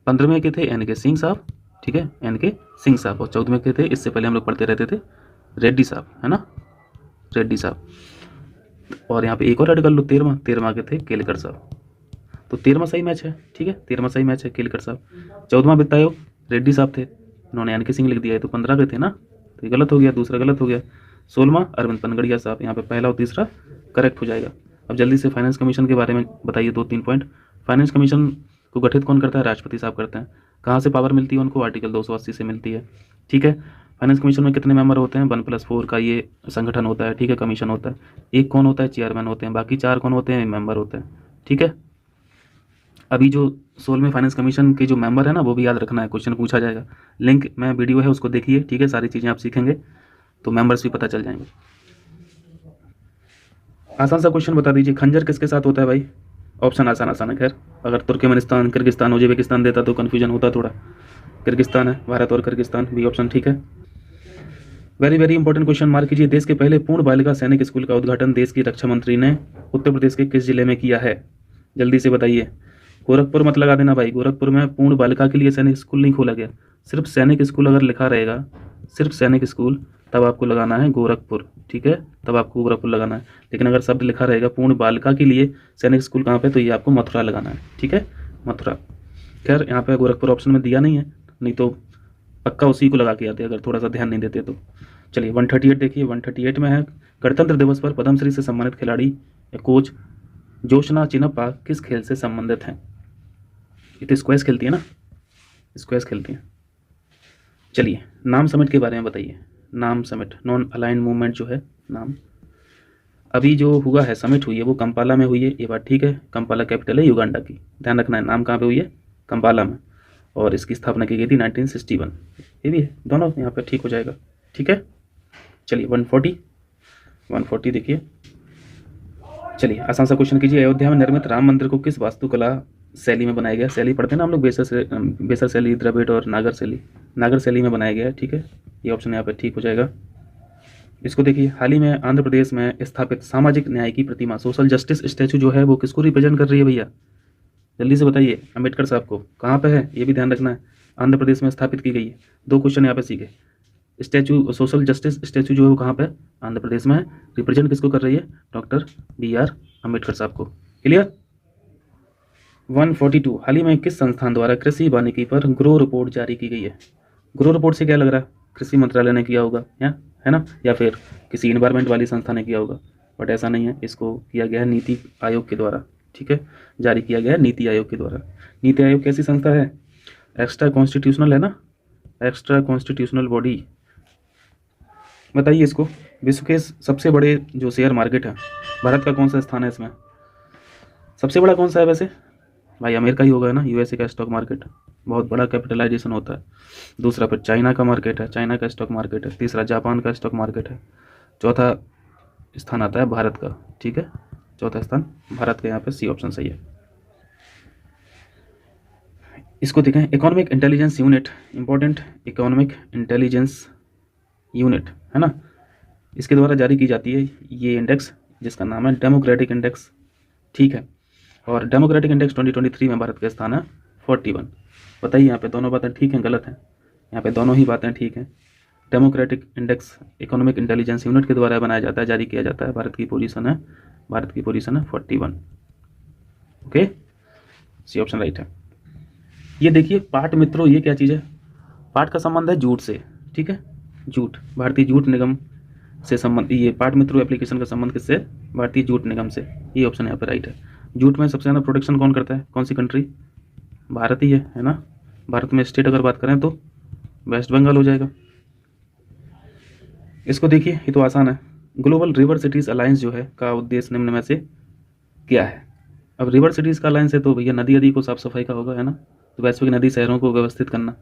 15वें के थे NK सिंह साहब, ठीक है, NK सिंह साहब। और 14वें के थे, इससे पहले हम लोग पढ़ते रहते थे, रेड्डी साहब, है ना, रेड्डी साहब। और यहाँ पे एक और आर्टिकल लो, 13वां के थे केलकर साहब। तो 13वां सही मैच है, ठीक है, 13वां सही मैच है, केलकर साहब। 14वां वित्त आयोग रेड्डी साहब थे, इन्होंने NK सिंह लिख दिया है, तो 15 के थे ना, तो ये गलत हो गया, दूसरा गलत हो गया। 16वां अरविंद पनगड़िया साहब, यहाँ पे पहला और तीसरा करेक्ट हो जाएगा। अब जल्दी से फाइनेंस कमीशन के बारे में बताइए 2-3 पॉइंट। फाइनेंस कमीशन को गठित कौन करता है? राष्ट्रपति साहब करते हैं। कहाँ से पावर मिलती है उनको? आर्टिकल 280 से मिलती है, ठीक है। फाइनेंस कमीशन में कितने मेंबर होते हैं? 1+4 का ये संगठन होता है, ठीक है, कमीशन होता है। एक कौन होता है? चेयरमैन होते हैं, बाकी 4 कौन होते हैं? मेंबर होते हैं, ठीक है। अभी जो 16वें फाइनेंस कमीशन के जो मेंबर है ना, वो भी याद रखना है, क्वेश्चन पूछा जाएगा। लिंक में वीडियो है, उसको देखिए, ठीक है, सारी चीज़ें आप सीखेंगे तो मेंबर्स भी पता चल जाएंगे। आसान सा क्वेश्चन बता दीजिए, खंजर किसके साथ होता है भाई? ऑप्शन आसान है, खैर अगर तुर्कमेनिस्तान, किर्गिस्तान, उज्बेकिस्तान देता तो कन्फ्यूजन होता थोड़ा। किर्गिस्तान है, भारत और किर्गिस्तान, बी ऑप्शन ठीक है। Very very important question mark कीजिए, देश के पहले पूर्ण बालिका सैनिक स्कूल का उद्घाटन देश की रक्षा मंत्री ने उत्तर प्रदेश के किस जिले में किया है? जल्दी से बताइए, गोरखपुर मत लगा देना भाई, गोरखपुर में पूर्ण बालिका के लिए सैनिक स्कूल नहीं खोला गया, सिर्फ सैनिक स्कूल अगर लिखा रहेगा, सिर्फ सैनिक स्कूल, तब आपको लगाना है गोरखपुर, ठीक है, तब आपको गोरखपुर लगाना है। लेकिन अगर शब्द लिखा रहेगा पूर्ण बालिका के लिए सैनिक स्कूल कहाँ पे, तो ये आपको मथुरा लगाना है, ठीक है, मथुरा। खैर यहाँ पे गोरखपुर ऑप्शन में दिया नहीं है, नहीं तो पक्का उसी को लगा के आते अगर थोड़ा सा ध्यान नहीं देते तो। चलिए 138 देखिए, 138 में है, गणतंत्र दिवस पर पद्मश्री से सम्मानित खिलाड़ी या कोच जोशना चिनप्पा किस खेल से संबंधित हैं? ये तो स्क्वैश खेलती है ना, स्क्वैश खेलती हैं। चलिए नाम समिट के बारे में बताइए। नाम समिट, नॉन अलाइंड मूवमेंट जो है नाम, अभी जो हुआ है समिट हुई है वो कंपाला में हुई है, ये बात ठीक है। कंपाला कैपिटल है युगांडा की, ध्यान रखना है। नाम कहाँ पे हुई है? कंपाला में, और इसकी स्थापना की गई थी 1961। ये भी है, दोनों यहाँ पे ठीक हो जाएगा, ठीक है। चलिए 140 देखिए। चलिए आसान सा क्वेश्चन कीजिए, अयोध्या में निर्मित राम मंदिर को किस वास्तुकला शैली में बनाया गया? शैली पढ़ते हैं ना हम लोग, बेसर शैली, द्रविड़ और नागर शैली, नागर शैली में बनाया गया है, ठीक है। ये ऑप्शन यहाँ पे ठीक हो जाएगा। इसको देखिए, हाल ही में आंध्र प्रदेश में स्थापित सामाजिक न्याय की प्रतिमा, सोशल जस्टिस स्टैचू जो है वो किसको रिप्रेजेंट कर रही है भैया? जल्दी से बताइए। अम्बेडकर साहब को। कहाँ पे है ये भी ध्यान रखना है, आंध्र प्रदेश में स्थापित की गई है। 2 क्वेश्चन यहाँ पे सीखे। स्टैचू, सोशल जस्टिस स्टैचू जो है वो कहाँ पे? आंध्र प्रदेश में है। रिप्रेजेंट किसको कर रही है? डॉक्टर BR अम्बेडकर साहब को। क्लियर। 142, हाल ही में किस संस्थान द्वारा कृषि वानिकी पर ग्रो रिपोर्ट जारी की गई है? ग्रो रिपोर्ट से क्या लग रहा है? कृषि मंत्रालय ने किया होगा, है ना, या फिर किसी इन्वायरमेंट वाली संस्था ने किया होगा, बट ऐसा नहीं है। इसको किया गया है नीति आयोग के द्वारा, ठीक है, जारी किया गया है नीति आयोग के द्वारा। नीति आयोग कैसी संस्था है? एक्स्ट्रा कॉन्स्टिट्यूशनल है ना, एक्स्ट्रा कॉन्स्टिट्यूशनल बॉडी। बताइए इसको। विश्व के सबसे बड़े जो शेयर मार्केट है, भारत का कौन सा स्थान है इसमें? सबसे बड़ा कौन सा है वैसे? भाई अमेरिका ही होगा ना, USA का स्टॉक मार्केट, बहुत बड़ा कैपिटलाइजेशन होता है। दूसरा फिर चाइना का मार्केट है, चाइना का स्टॉक मार्केट है। तीसरा जापान का स्टॉक मार्केट है। चौथा स्थान आता है भारत का, ठीक है, चौथा स्थान भारत का, यहाँ पे C ऑप्शन सही है। इसको देखें, economic intelligence unit, important, economic intelligence unit है ना, इसके द्वारा जारी की जाती है ये इंडेक्स, जिसका नाम है डेमोक्रेटिक इंडेक्स, ठीक है। और डेमोक्रेटिक इंडेक्स 2023 में भारत का स्थान है 41। बताइए यहाँ पे दोनों बातें ठीक हैं गलत हैं? यहाँ पे दोनों ही बातें ठीक हैं। Democratic index economic intelligence unit के द्वारा बनाया जाता है, जारी किया जाता है। भारत की पोजीशन है 41। ओके, C ऑप्शन राइट है। ये देखिए पाट मित्रों, ये क्या चीज़ है? पाट का संबंध है जूट से, ठीक है, जूट, भारतीय जूट निगम से संबंध, ये पाट मित्रों एप्लीकेशन का संबंध किससे? भारतीय जूट निगम से। ये ऑप्शन यहाँ पे राइट है। जूट में सबसे ज़्यादा प्रोडक्शन कौन करता है? कौन सी कंट्री? भारत ही है ना। भारत में स्टेट अगर बात करें तो वेस्ट बंगाल हो जाएगा। इसको देखिए, ये तो आसान है। ग्लोबल रिवर सिटीज़ अलायंस जो है का उद्देश्य निम्न में से क्या है? अब रिवर सिटीज़ का अलायंस है तो भैया नदी को साफ सफाई का होगा, है ना, तो वैश्विक नदी शहरों को व्यवस्थित करना,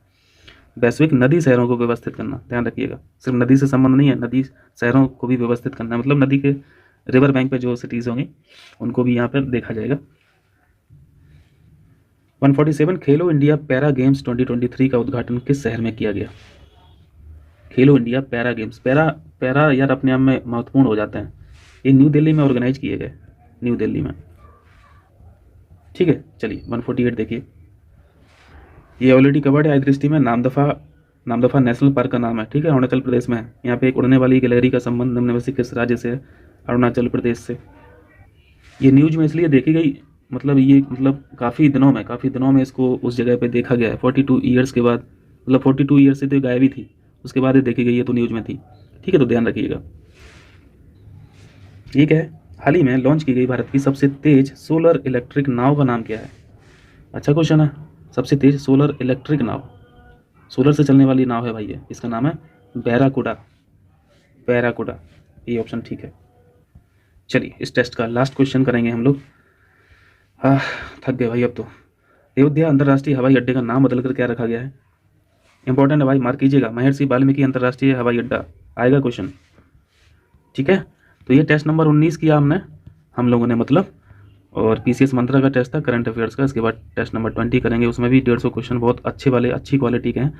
वैश्विक नदी शहरों को व्यवस्थित करना, ध्यान रखिएगा। सिर्फ नदी से संबंध नहीं है, नदी शहरों को भी व्यवस्थित करना है, मतलब नदी के रिवर बैंक पे जो सिटीज़ होंगी उनको भी यहाँ पर देखा जाएगा। 147, खेलो इंडिया पैरा गेम्स 2023 का उद्घाटन किस शहर में किया गया? खेलो इंडिया पैरा गेम्स, पैरा यार अपने आप में महत्वपूर्ण हो जाते हैं। ये न्यू दिल्ली में ऑर्गेनाइज किए गए, न्यू दिल्ली में, ठीक है। चलिए 148 देखिए, ये ऑलरेडी कवर्ड है आई दृष्टि में। नामदफा नेशनल पार्क का नाम है, ठीक है, अरुणाचल प्रदेश में है। यहाँ पे एक उड़ने वाली गैलरी का संबंध निम्न में से किस राज्य से है? अरुणाचल प्रदेश से। ये न्यूज में इसलिए देखी गई, मतलब ये काफ़ी दिनों में इसको उस जगह पे देखा गया है। 42 ईयर्स के बाद, मतलब 42 ईयर्स से तो गायब ही थी, उसके बाद ये देखी गई है तो न्यूज में थी, ठीक है, तो ध्यान रखिएगा। ठीक है, हाल ही में लॉन्च की गई भारत की सबसे तेज सोलर इलेक्ट्रिक नाव का नाम क्या है? अच्छा क्वेश्चन है। सबसे तेज सोलर इलेक्ट्रिक नाव, सोलर से चलने वाली नाव है भाई ये, इसका नाम है बैराकुडा। ये ऑप्शन ठीक है। चलिए इस टेस्ट का लास्ट क्वेश्चन करेंगे हम लोग। थक गए भाई अब तो। अयोध्या अंतर्राष्ट्रीय हवाई अड्डे का नाम बदलकर क्या रखा गया है? इंपॉर्टेंट है भाई, मार्क कीजिएगा। महर्षि वाल्मीकि अंतर्राष्ट्रीय हवाई अड्डा आएगा क्वेश्चन, ठीक है। तो ये टेस्ट नंबर 19 किया हम लोगों ने, मतलब, और PCS मंत्रा का टेस्ट था करंट अफेयर्स का। इसके बाद टेस्ट नंबर 20 करेंगे, उसमें भी 150 क्वेश्चन बहुत अच्छे वाले, अच्छी क्वालिटी के हैं।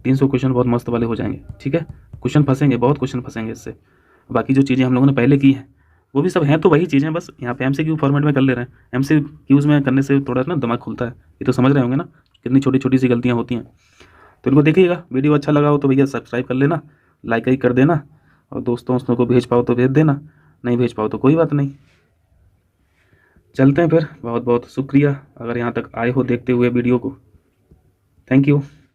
300 क्वेश्चन बहुत मस्त वाले हो जाएंगे, ठीक है। क्वेश्चन फंसेंगे, बहुत क्वेश्चन फंसेंगे इससे। बाकी जो चीज़ें हम लोगों ने पहले की हैं वो भी सब हैं तो वही चीज़ें, बस यहाँ पे एमसीक्यू फॉर्मेट में कर ले रहे हैं। एमसीक्यूज़ में करने से थोड़ा ना दिमाग खुलता है, ये तो समझ रहे होंगे ना कितनी छोटी छोटी सी गलतियाँ होती हैं। तो इनको देखिएगा, वीडियो अच्छा लगा हो तो भैया सब्सक्राइब कर लेना, लाइक ही कर देना, और दोस्तों दोस्तों को भेज पाओ तो भेज देना, नहीं भेज पाओ तो कोई बात नहीं। चलते हैं फिर, बहुत बहुत शुक्रिया अगर यहाँ तक आए हो देखते हुए वीडियो को। Thank you.